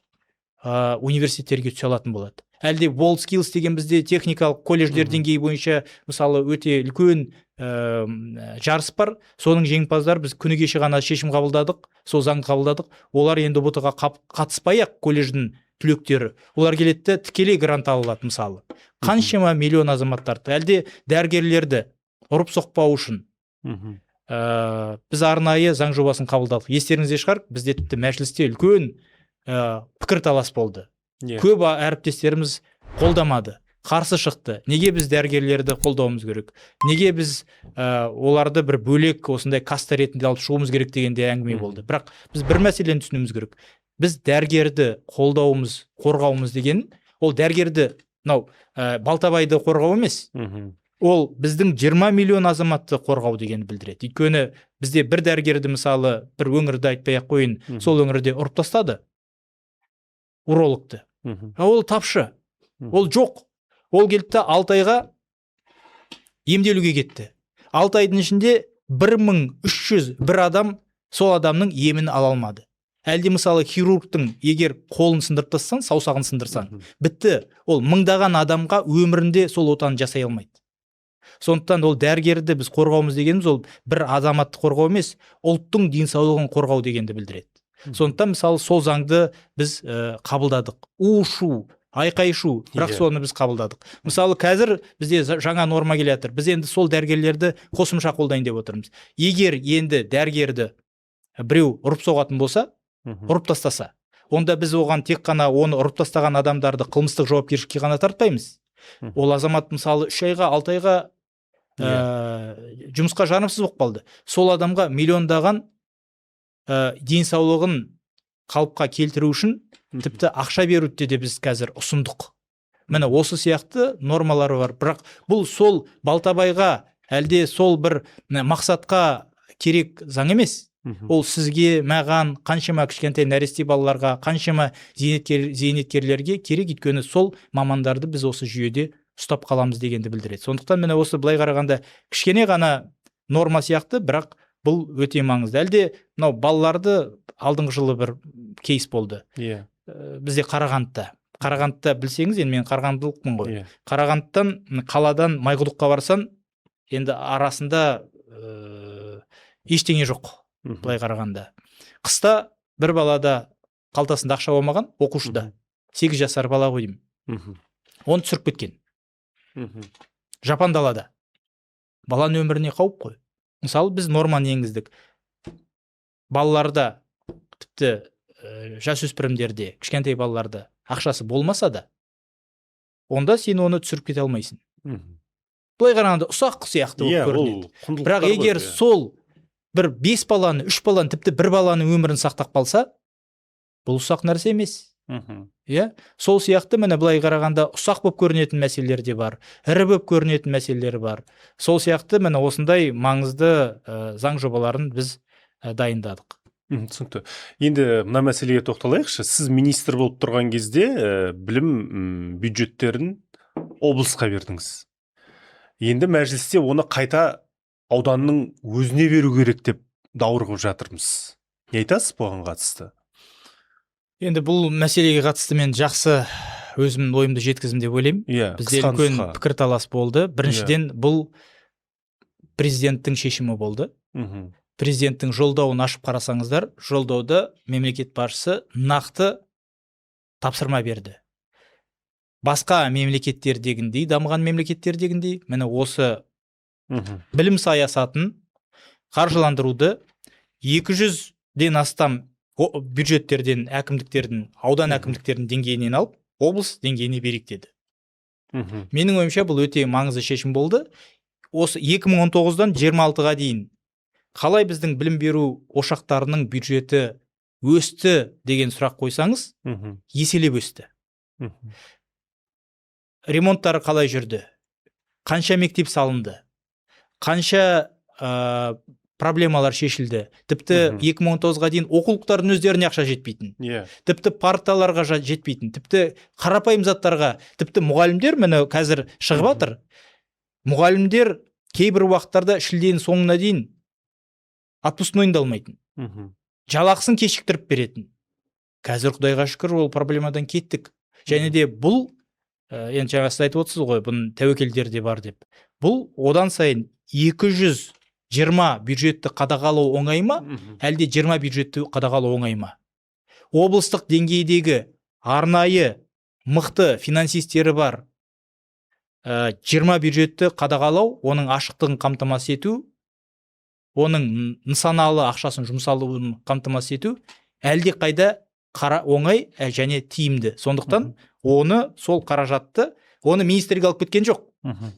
[SPEAKER 2] университеттерге түсе алатын болады. Әлде WorldSkills деген бізде техникалық колледждер деңгейі бойынша мысалы өте үлкен жарыс бар. Соның жеңімпаздары біз күні кеше ғана шешім қабылдадық, сол заңды қабылдадық. Олар енді ұбт-ға қатыспай-ақ колледждің түлектері. Олар келеді тікелей грант алады мысалы. Қаншама миллион азаматтарды, әлде дәрігерлерді ұрып соқпау үшін біз арнайы заң жобасын қабылдадық. Естеріңізде шығар, бізде тіпті мәжілісте үлкен пікірталас болды. Көп әріптестеріміз қолдамады, қарсы шықты. Неге біз дәрігерлерді қолдауымыз керек? Неге біз оларды бір бөлек осындай каста ретінде алып шығуымыз керек дегенде әңгіме болды. Бірақ біз бір мәселені түсінуіміз керек. Біз дәрігерді қолдауымыз, қорғауымыз деген, ол дәрігерді, Балтабайды қорғау емес. Ол біздің 20 миллион азаматты қорғау дегенді білдіреді. Өйткені бізде бір дәрігерді мысалы бір өңірді айтпай-ақ қойын, сол өңірде ұрып тастады. Урологты. Ол тапшы. Ол жоқ. Ол келді 6 айға емделуге кетті. 6 айдың ішінде 1301 адам сол адамның емін ала алмады. Әлде мысалы хирургтың егер қолын сындырып тастасаң, саусағын сындырсаң, бітті. Ол мыңдаған адамға өмірінде сол отаны жасай алмайды. Сондықтан ол дәрігерді біз қорғауымыз дегеніміз ол бір азаматты қорғау емес, ұлттың денсаулығын қорғау дегенді білдіреді. Сондықтан мысалы сол заңды біз қабылдадық. У-шу, айқай-шу, бірақ соны біз қабылдадық. Мысалы қазір бізде жаңа норма келе жатыр. Біз енді сол дәрігерлерді қосымша қолдайын деп отырмыз. Егер енді дәрігерді біреу ұрып соғатын болса, ұрып тастаса, онда біз оған тек қана оны ұрып тастаған адамдарды қылмыстық жауапкершілікке ғана тартпаймыз. Ол азамат мысалы 3 айға, 6 айға жұмысқа жарамсыз болып қалды. Сол адамға миллиондаған денсаулығын қалыпқа келтіру үшін тіпті ақша беруді де біз қазір ұсындық. Міне осы сияқты нормалары бар. Бірақ бұл сол Балтабайға әлде сол бір мақсатқа керек заң емес. Ол сізге, маған, қаншама кішкентай нәресте балаларға, қаншама зейнеткерлерге керек, өйткені сол мамандарды біз осы жүйеде ұстап қаламыз дегенді білдіреді. Сондықтан міне осы былай қарағанда кішкене ғана норма сияқты, бірақ бұл өте маңызды. Әлде мынау балаларды алдыңғы жылы бір кейс болды. бізде Қарағандыда білсеңіз, енді мен қарағандылықпын ғой. Қарағандыдан қаладан Майқұдыққа барсан, енді арасында ештеңе жоқ, былай қарағанда. Қыста бір балада қалтасында ақша болмаған, оқушыда, 8 жасар бала ғой деймін. Оны түсіріп кеткен. Жапан далада. Баланың өміріне қауіп қой. Мысалы, біз норманы енгіздік. Балаларда, тіпті жасөспірімдерде, кішкентай балаларда ақшасы болмаса да, онда сен оны түсіріп кете алмайсың. Былай қарағанда ұсақ сияқты болып көрінеді. Бірақ егер сол бір 5 баланы, 3 баланы, тіпті бір баланың өмірін сақтап қалса, бұл ұсақ нәрсе емес. Сол сияқты міне былай қарағанда ұсақ болып көрінетін мәселелер де бар, ірі болып көрінетін мәселелер бар. Сол сияқты міне осындай маңызды заң жобаларын біз дайындадық.
[SPEAKER 1] Түсінікті. Енді мына мәселеге тоқталайықшы. Сіз министр болып тұрған кезде білім бюджеттерін облысқа бердіңіз. Енді мәжілісте оны қайта ауданның өзіне беру керек деп даурығып жатырмыз. Не айтасыз бұған қатысты?
[SPEAKER 2] Енді бұл мәселеге қатысты мен жақсы өзімнің ойымды жеткіздім деп ойлаймын. Бізде үлкен пікірталас болды. Біріншіден, бұл президенттің шешімі болды. Президенттің жолдауын ашып қарасаңыздар, жолдауда мемлекет басшысы нақты тапсырма берді. Басқа мемлекеттердегіндей, дамыған мемлекеттердегіндей, міне осы білім саясатын қаржыландыруды 200-ден астам бюджеттерден, әкімдіктердің, аудан әкімдіктердің деңгейінен алып, облыс деңгейіне берейік деді. Менің ойымша бұл өте маңызды шешім болды. Осы 2019-дан 26-ға дейін қалай біздің білім беру ошақтарының бюджеті өсті деген сұрақ қойсаңыз, еселеп өсті. Ремонттары қалай жүрді? Қанша мектеп салынды? Қанша проблемалар шешілді? Тіпті 2019-ға дейін оқулықтардың өздеріне ақша жетпейтін. Тіпті парталарға жетпейтін. Тіпті қарапайым заттарға, тіпті мұғалімдер, міне қазір шығып жатыр. Мұғалімдер кейбір уақыттарда шілденің соңына дейін отпускнойын да алмайтын. Жалақысын кешіктіріп беретін. Қазір Құдайға шүкір ол проблемадан кеттік. Және де бұл, енді жаңа сіз айтып отырсыз ғой, бұның тәуекелдері де бар деп. Бұл одан сайын 220 бюджетті қадағалау оңай ма, әлде 20 бюджетті қадағалау оңай ма? Облыстық деңгейдегі арнайы мықты финансистері бар 20 бюджетті қадағалау, оның ашықтығын қамтамасыз ету, оның нысаналы ақшасын жұмсалуын қамтамасыз ету әлде қайда оңай және тиімді. Сондықтан оны, сол қаражатты, оны министрлік алып кеткен жоқ.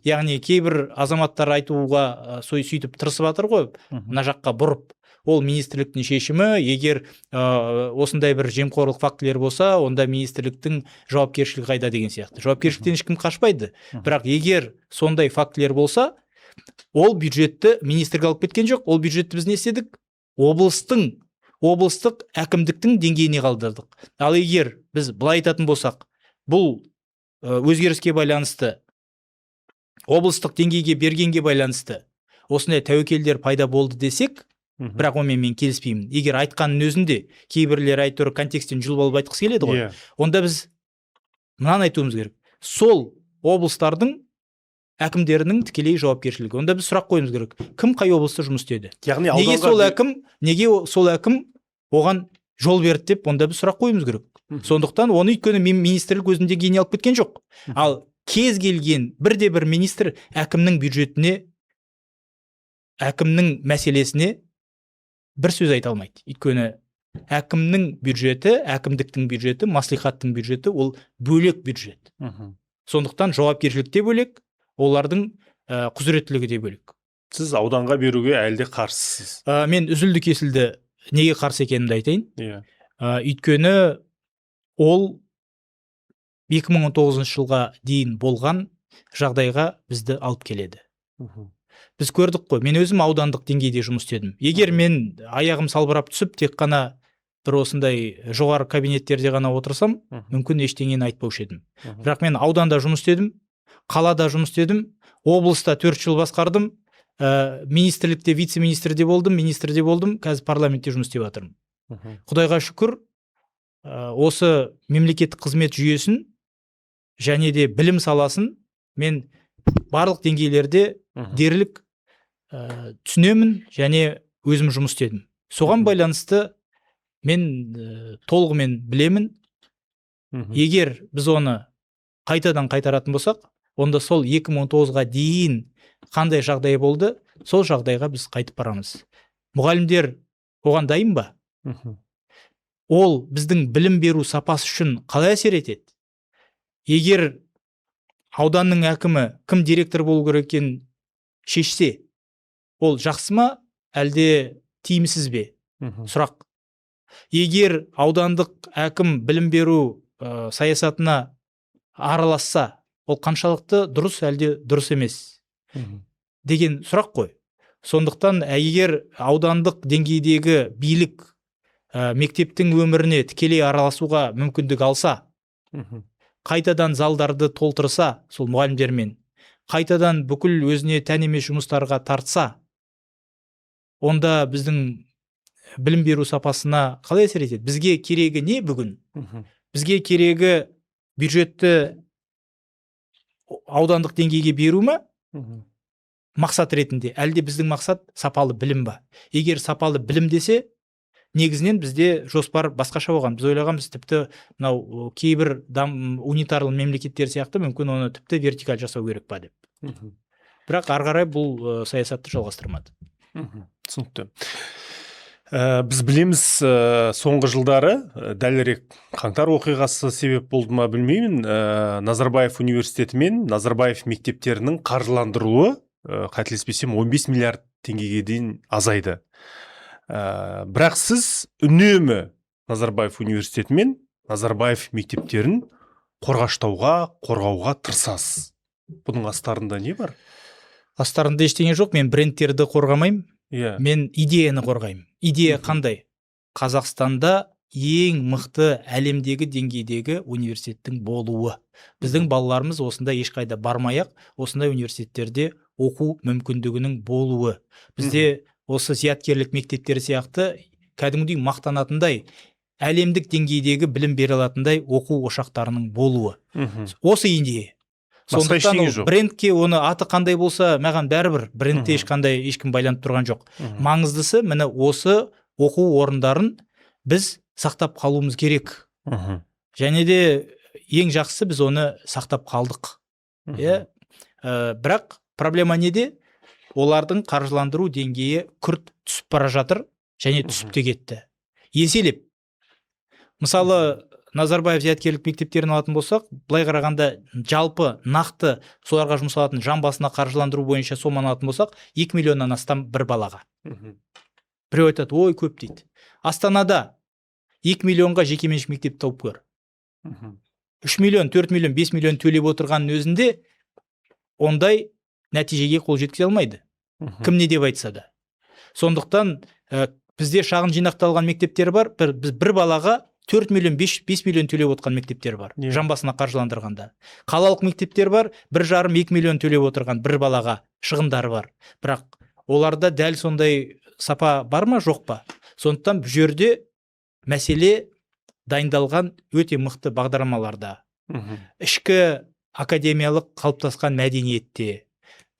[SPEAKER 2] Яғни кейбір азаматтар айтуға сөйтіп тырысып жатыр ғой, мына жаққа бұрып. Ол министрліктің шешімі, егер осындай бір жемқорлық фактілер болса, онда министрліктің жауапкершілігі қайда деген сияқты. Жауапкершіліктен ешкім қашпайды. Бірақ егер сондай фактілер болса, ол бюджетті министрлік алып кеткен жоқ. Ол бюджетті біз не істедік? Облыстық әкімдіктің деңгейіне қалдырдық. Ал егер біз былай айтатын болсақ, бұл өзгеріске байланысты, облыстық деңгейге бергенге байланысты осындай тәуекелдер пайда болды десек, бірақ онымен мен келіспеймін. Егер айтқанның өзінде кейбірлер айтыр контекстен жұлып алып айтқысы келеді ғой. Онда біз мынаны айтуымыз керек. Сол облыстардың әкімдерінің тікелей жауапкершілігі. Онда біз сұрақ қоюымыз керек. Кім қай облыста жұмыс істеді? Неге сол әкім оған жол берді деп, онда біз сұрақ қоюымыз керек. Сондықтан оны өйткені министрлік өзінде деңгейіне алып кеткен жоқ. Ал кез келген бірде-бір министр әкімнің бюджетіне, әкімнің мәселесіне бір сөз айта алмайды. Өйткені әкімнің бюджеті, әкімдіктің бюджеті, маслихаттың бюджеті ол бөлек бюджет. Сондықтан жауапкершілік те бөлек, олардың құзыреттілігі де бөлек.
[SPEAKER 1] Сіз ауданға беруге әлде қарсысыз?
[SPEAKER 2] Мен үзілді кесілді неге қарсы екенімді айтайын. Өйткені ол 2019 жылға дейін болған жағдайға бізді алып келеді. Біз көрдік қой, мен өзім аудандық деңгейде жұмыс істедім. Егер мен аяғым салбырап түсіп, тек қана бір осындай жоғары кабинеттерде ғана отырсам, мүмкін ештеңені айтпаушы едім. Бірақ мен ауданда жұмыс істедім, қалада жұмыс істедім, облыста 4 жыл басқардым, министрлікте вице-министрде болдым, министрде болдым, қазір парламентте жұмыс істеп жатырмын. Құдайға шүкір, осы мемлекеттік қызмет жүйесін және де білім саласын мен барлық деңгейлерде дерлік түсінемін және өзім жұмыс істедім. Соған байланысты мен толығымен білемін. Егер біз оны қайтадан қайтаратын болсақ, онда сол 2019-ға дейін қандай жағдай болды, сол жағдайға біз қайтып барамыз. Мұғалімдер оған дайын ба? Ол біздің білім беру сапасы үшін қалай әсер етеді? Егер ауданның әкімі кім директор болу керек екенін шешсе, ол жақсы ма, әлде тиімсіз бе? Сұрақ. Егер аудандық әкім білім беру саясатына араласса, ол қаншалықты дұрыс, әлде дұрыс емес деген сұрақ қой. Сондықтан егер аудандық деңгейдегі билік мектептің өміріне тікелей араласуға мүмкіндік алса, қайтадан залдарды толтырса, сол мұғалімдермен, қайтадан бүкіл өзіне тән емес жұмыстарға тартса, онда біздің білім беру сапасына қалай әсер етеді? Бізге керегі не бүгін? Бізге керегі бюджетті аудандық деңгейге беру ма? Мақсат ретінде. Әлде біздің мақсат сапалы білім ба? Егер сапалы білім десе, негізінен бізде жоспар басқаша болған. Біз ойлағанбыз, тіпті мынау кейбір унитарлы мемлекеттер сияқты мүмкін оны тіпті вертикаль жасау керек па деп. Бірақ ары қарай бұл саясатты жалғастырмады.
[SPEAKER 1] Түсінікті. Біз білеміз, соңғы жылдары дәлірек қаңтар оқиғасы себеп болды ма білмеймін, Назарбаев университеті мен Назарбаев мектептерінің қаржыландырылуы, қателеспесем, 15 миллиард теңгеге дейін азайды. Бірақ сіз үнемі Назарбаев университеті мен Назарбаев мектептерін қорғауға тырысасыз. Бұның астарында не бар?
[SPEAKER 2] Астарында ештеңе жоқ. Мен брендтерді қорғамаймын. Мен идеяны қорғаймын. Идея қандай? Қазақстанда ең мықты әлемдегі деңгейдегі университеттің болуы. Біздің балаларымыз осында ешқайда бармай-ақ, осындай университеттерде оқу мүмкіндігінің болуы. Бізде осы зияткерлік мектептері сияқты кәдімгідей мақтанатындай, әлемдік деңгейдегі білім бере алатындай оқу ошақтарының болуы. Осы идея. Сондықтан брендке оны аты қандай болса, маған бәрібір, брендте ешкім байланып тұрған жоқ. Маңыздысы міне осы оқу орындарын біз сақтап қалуымыз керек. Және де ең жақсысы біз оны сақтап қалдық. Бірақ проблема неде? Олардың қаржыландыру деңгейі күрт түсіп бара жатыр және түсіп те кетті. Еселеп. Мысалы, Назарбаев зияткерлік мектептерін алатын болсақ, былай қарағанда жалпы нақты соларға жұмсалатын жан басына қаржыландыру бойынша соманы алатын болсақ, 2 миллионнан астам бір балаға. Біреу айтады, ой, көп дейді. Астанада 2 миллионға жекеменшік мектеп тауып көр. 3 миллион, 4 миллион, 5 миллион төлеп отырғанның өзінде ондай нәтижеге қол жеткізе алмайды. Кім не деп айтса да. Сондықтан бізде шағын жинақталған мектептер бар, біз бір балаға 4 миллион, 5 миллион төлеп отқан мектептер бар, жан басына қаржыландырғанда. Қалалық мектептер бар, 1,5-2 миллион төлеп отырған бір балаға шығындары бар. Бірақ оларда дәл сондай сапа бар ма, жоқ па? Сондықтан бұл жерде мәселе дайындалған өте мықты бағдарламаларда. Ішкі академиялық қалыптасқан мәдениетте,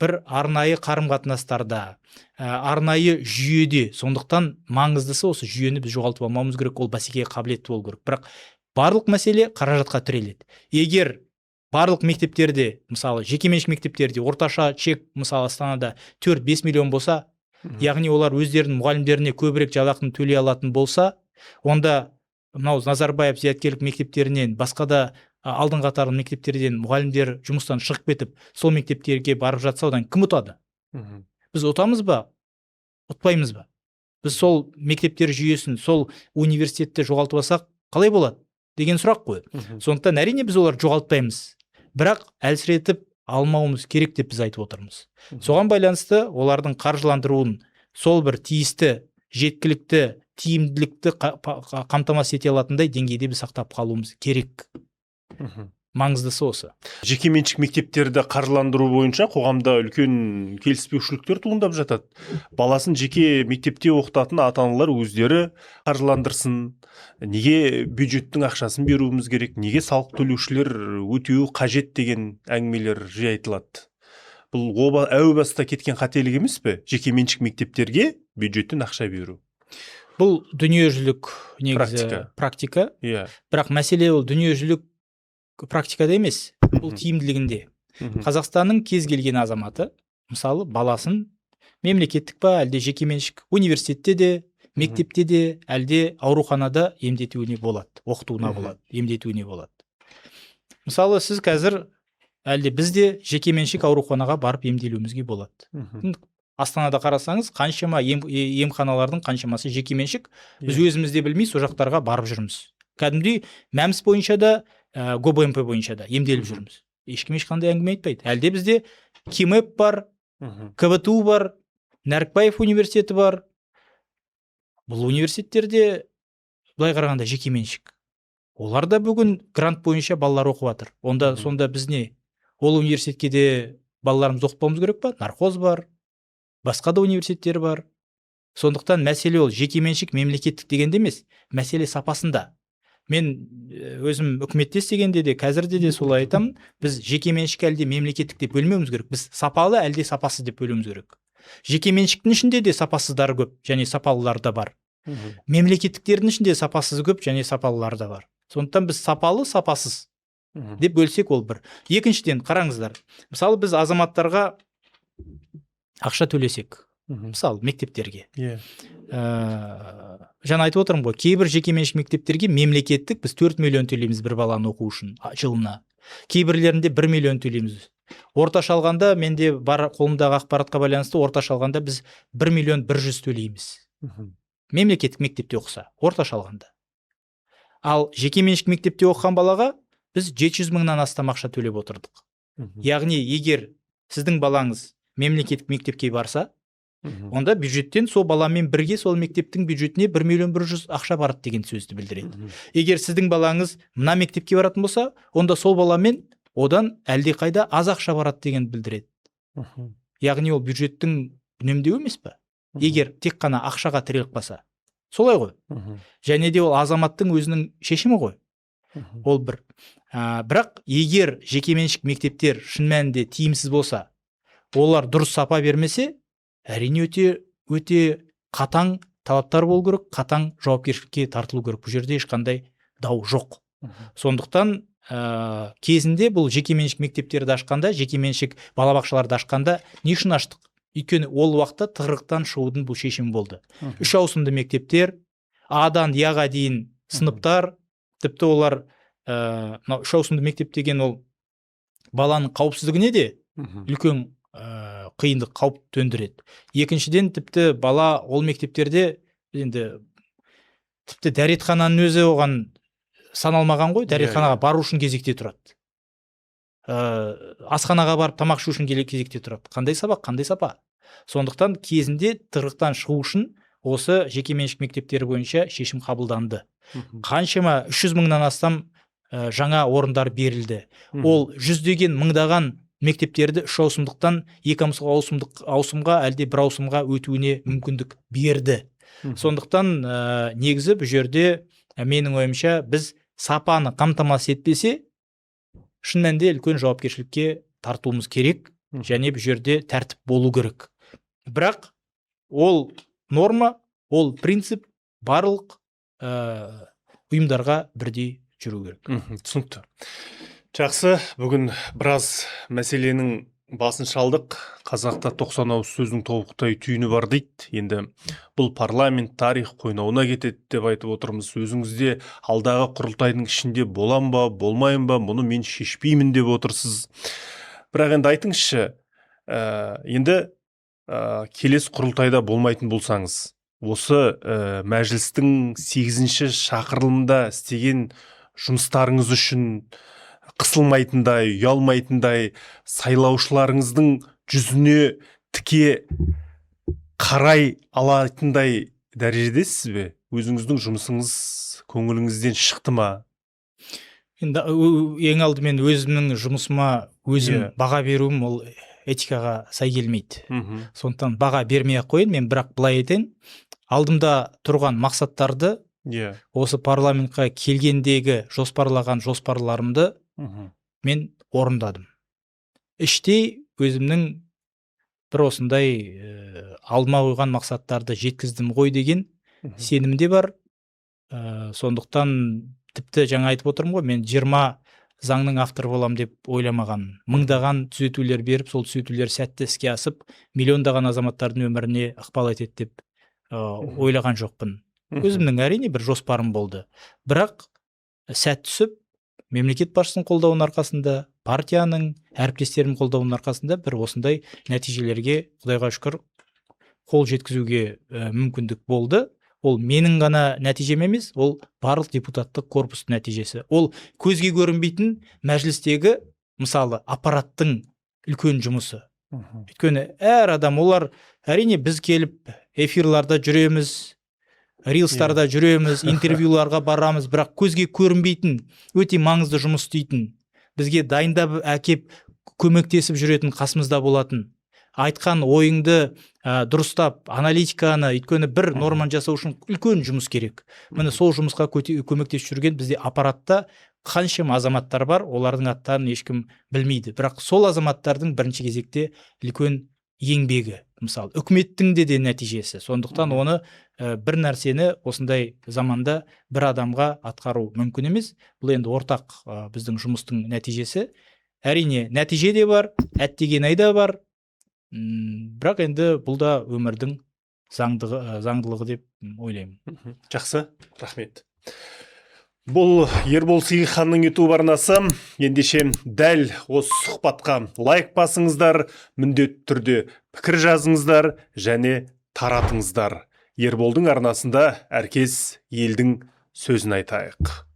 [SPEAKER 2] бір арнайы қарым-қатынастарда, арнайы жүйеде. Сондықтан маңыздысы осы жүйені біз жоғалтып алмауымыз керек, ол бәсекеге қабілетті болу керек. Бірақ барлық мәселе қаражатқа тіреледі. Егер барлық мектептерде, мысалы жекеменшік мектептерде орташа чек, мысалы Астанада 4-5 миллион болса, яғни олар өздерінің мұғалімдеріне көбірек жалақыны төлей алатын болса, онда мынау Назарбаев зияткерлік мектептерінен, басқа да алдын қатарлы мектептерден мұғалімдер жұмыстан шығып кетіп, сол мектептерге барып жатса, одан кім ұтады? Біз ұтамыз ба? Ұтпаймыз ба? Біз сол мектептер жүйесін, сол университетті жоғалтып алсақ, қалай болады деген сұрақ қой. Сондықтан әрине біз олар жоғалтпаймыз. Бірақ әлсіретіп алмауымыз керек деп біз айтып отырмыз. Соған байланысты олардың қаржыландыруын сол бір тиісті, жеткілікті, тиімділікті қамтамасыз ете алатындай деңгейде біз сақтап қалуымыз керек. маңыздысы осы.
[SPEAKER 1] Жекеменшік мектептерді қаржыландыру бойынша қоғамда үлкен келіспеушіліктер туындап жатады. Баласын жеке мектепте оқытатын ата-аналар өздері қаржыландырсын, неге бюджеттің ақшасын беруіміз керек, неге салық төлеушілер өтеуі қажет деген әңгімелер жиі айтылады. Бұл әу баста кеткен қателік емес пе? Жекеменшік мектептерге бюджеттен ақша беру.
[SPEAKER 2] Бұл дүниежүзілік негізі практика. Бірақ мәселе ол дүниежүзілік практикада емес, бұл тиімділігінде. Қазақстанның кез келген азаматы, мысалы, баласын мемлекеттік па, әлде жекеменшік университетте де, мектепте де, әлде ауруханада емдетуіне болады, оқытуына болады, емдетуіне болады. Мысалы, сіз қазір әлде бізде жекеменшік ауруханаға барып емделуімізге болады. Астанада қарасаңыз, қаншама емханалардың қаншамасы жекеменшік, біз өзімізде білмей сол жақтарға барып жүрміз. Кәдімгідей мәмс бойынша да, ГОБМП бойынша да емделіп жүрміз. Ешкім ешқандай әңгіме айтпайды. Әлде бізде КИМЭП бар, КБТУ бар, Нәрікбаев университеті бар. Бұл университеттерде былай қарағанда жекеменшік. Олар да бүгін грант бойынша балалар оқып жатыр. Сонда біз не? Ол университетке де балаларымыз оқытпауымыз керек па? Нархоз бар, басқа да университеттер бар. Сондықтан мәселе ол жекеменшік мемлекеттік дегенде емес, мәселе сапасында. Мен өзім үкіметте істегенде де, қазірде де солай айтамын, біз жекеменшік әлде мемлекеттік деп бөлмеуіміз керек. Біз сапалы әлде сапасыз деп бөлуіміз керек. Жекеменшіктің ішінде де сапасыздары көп, және сапалылар да бар. Мемлекеттіктердің ішінде сапасыз көп, және сапалылар да бар. Сондықтан біз сапалы, сапасыз деп бөлсек ол бір. Екіншіден, қараңыздар. Мысалы, біз азаматтарға ақша төлесек, мысалы, мектептерге. Жаңа айтып отырмын ғой, кейбір жекеменшік мектептерге мемлекеттік біз 4 миллион төлейміз бір баланы оқу үшін жылына. Кейбірлерінде 1 миллион төлейміз. Орташа алғанда, менде бар қолымдағы ақпаратқа байланысты, орташа алғанда біз 1 миллион 100 төлейміз. Мемлекеттік мектепте оқыса, орташа алғанда. Ал жекеменшік мектепте оқыған балаға біз 700 мыңнан астам ақша төлеп отырдық. Яғни, егер сіздің балаңыз мемлекеттік мектепке барса, онда бюджеттен сол баламен бірге сол мектептің бюджетіне 1 миллион 100 ақша барады деген сөзді білдіреді. Егер сіздің балаңыз мына мектепке баратын болса, онда сол баламен одан әлде қайда аз ақша барады деген білдіреді. Яғни ол бюджеттің үнемдеуі емес пе? Егер тек қана ақшаға тіреліп қалса. Солай ғой. Және де ол азаматтың өзінің шешімі ғой. Ол бір. Бірақ егер жекеменшік мектептер шын мәнінде тиімсіз болса, олар дұрыс сапа бермесе, әрине өте қатаң талаптар болу керек, қатаң жауапкершілікке тартылу керек. Бұл жерде ешқандай дау жоқ. Сондықтан кезінде бұл жекеменшік мектептерді ашқанда, жекеменшік балабақшаларды ашқанда не үшін аштық? Өйткені ол уақытта тығырықтан шығудың бұл шешімі болды. 3 ауысымды мектептер, А-дан Я-ға дейін сыныптар, тіпті олар 3 ауысымды мектеп деген ол баланың қауіпсіздігіне де үлкен қиындық, қауіп төндіреді. Екіншіден, тіпті бала ол мектептерде енді тіпті дәретхананың өзі оған саналмаған ғой, дәретханаға бару үшін кезекте тұрады. Асханаға барып тамақ ішу үшін кезекте тұрады. Қандай сабақ, қандай сапа? Сондықтан кезінде тығырықтан шығу үшін осы жекеменшік мектептері бойынша шешім қабылданды. Қаншама 300 мыңнан астам жаңа орындар берілді. Ол жүздеген мыңдаған мектептерді 3 ауысымдықтан 2 ауысымға әлде 1 ауысымға өтуіне мүмкіндік берді. Сондықтан негізі бұл жерде менің ойымша біз сапаны қамтамасыз етпесе, шын мәнінде үлкен жауапкершілікке тартуымыз керек, және бұл жерде тәртіп болу керек. Бірақ ол норма, ол принцип барлық ұйымдарға бірдей жүру керек.
[SPEAKER 1] Түсінікті. Жақсы, бүгін біраз мәселенің басын шалдық. Қазақта 90 ауыз сөздің тобықтай түйіні бар дейді. Енді бұл парламент тарих қойнауына кетеді деп айтып отырмыз. Өзіңізде алдағы құрылтайдың ішінде болам ба, болмайын ба, мұны мен шешпеймін деп отырсыз. Бірақ енді айтыңызшы, енді келесі құрылтайда болмайтын болсаңыз, осы мәжілістің 8-ші шақырылымда істеген жұмыстарыңыз үшін қысылмайтындай, ұялмайтындай, сайлаушыларыңыздың жүзіне тіке қарай алатындай дәрежедесіз бе? Өзіңіздің жұмысыңыз көңіліңізден шықты ма?
[SPEAKER 2] Енді ең алдымен өзімнің жұмысыма өзім баға беруім ол этикаға сай келмейді. Сондықтан баға бермей ақ қойын, мен бірақ былай айтайын, алдымда тұрған мақсаттарды осы парламентқа келгендегі жоспарлаған жоспарларымды мен орындадым. Іштей өзімнің бір осындай алдыма қойған мақсаттарды жеткіздім ғой деген сенім де бар. Сондықтан тіпті жаңа айтып отырмын ғой, мен 20 заңның авторы болам деп ойламаған. Мыңдаған түзетулер беріп, сол түзетулер сәтті іске асып, миллиондаған азаматтардың өміріне ықпал етеді деп ойлаған жоқпын. Өзімнің әрине бір жоспарым болды. Бірақ сәт түсіп, мемлекет басшысының қолдауының арқасында, партияның, әріптестерімнің қолдауының арқасында бір осындай нәтижелерге, Құдайға шүкір, қол жеткізуге мүмкіндік болды. Ол менің ғана нәтижем емес, ол барлық депутаттық корпустың нәтижесі. Ол көзге көрінбейтін мәжілістегі, мысалы, аппараттың үлкен жұмысы. Өйткені әр адам, олар әрине біз келіп эфирларда жүреміз, рилстарда жүреміз, интервьюларға барамыз, бірақ көзге көрінбейтін, өте маңызды жұмыс істейтін, бізге дайындап әкеп көмектесіп жүретін қасымызда болатын, айтқан ойыңды дұрыстап, аналитиканы, өйткені бір норманы жасау үшін үлкен жұмыс керек. Міне сол жұмысқа көмектесіп жүрген бізде аппаратта қаншама азаматтар бар, олардың аттарын ешкім білмейді. Бірақ сол азаматтардың бірінші кезекте үлкен еңбегі, мысалы, үкіметтің де нәтижесі. Сондықтан оны бір нәрсені осындай заманда бір адамға атқару мүмкін емес. Бұл енді ортақ біздің жұмыстың нәтижесі. Әрине, нәтиже де бар, әттеген айда бар. Бірақ енді бұл да өмірдің заңдылығы деп ойлаймын.
[SPEAKER 1] Жақсы, рахмет. Бұл Ербол Сейілханның YouTube арнасы. Ендеше дәл осы сұхбатқа лайк басыңыздар, міндетті түрде пікір жазыңыздар және таратыңыздар. Ерболдың арнасында әркез елдің сөзін айтайық.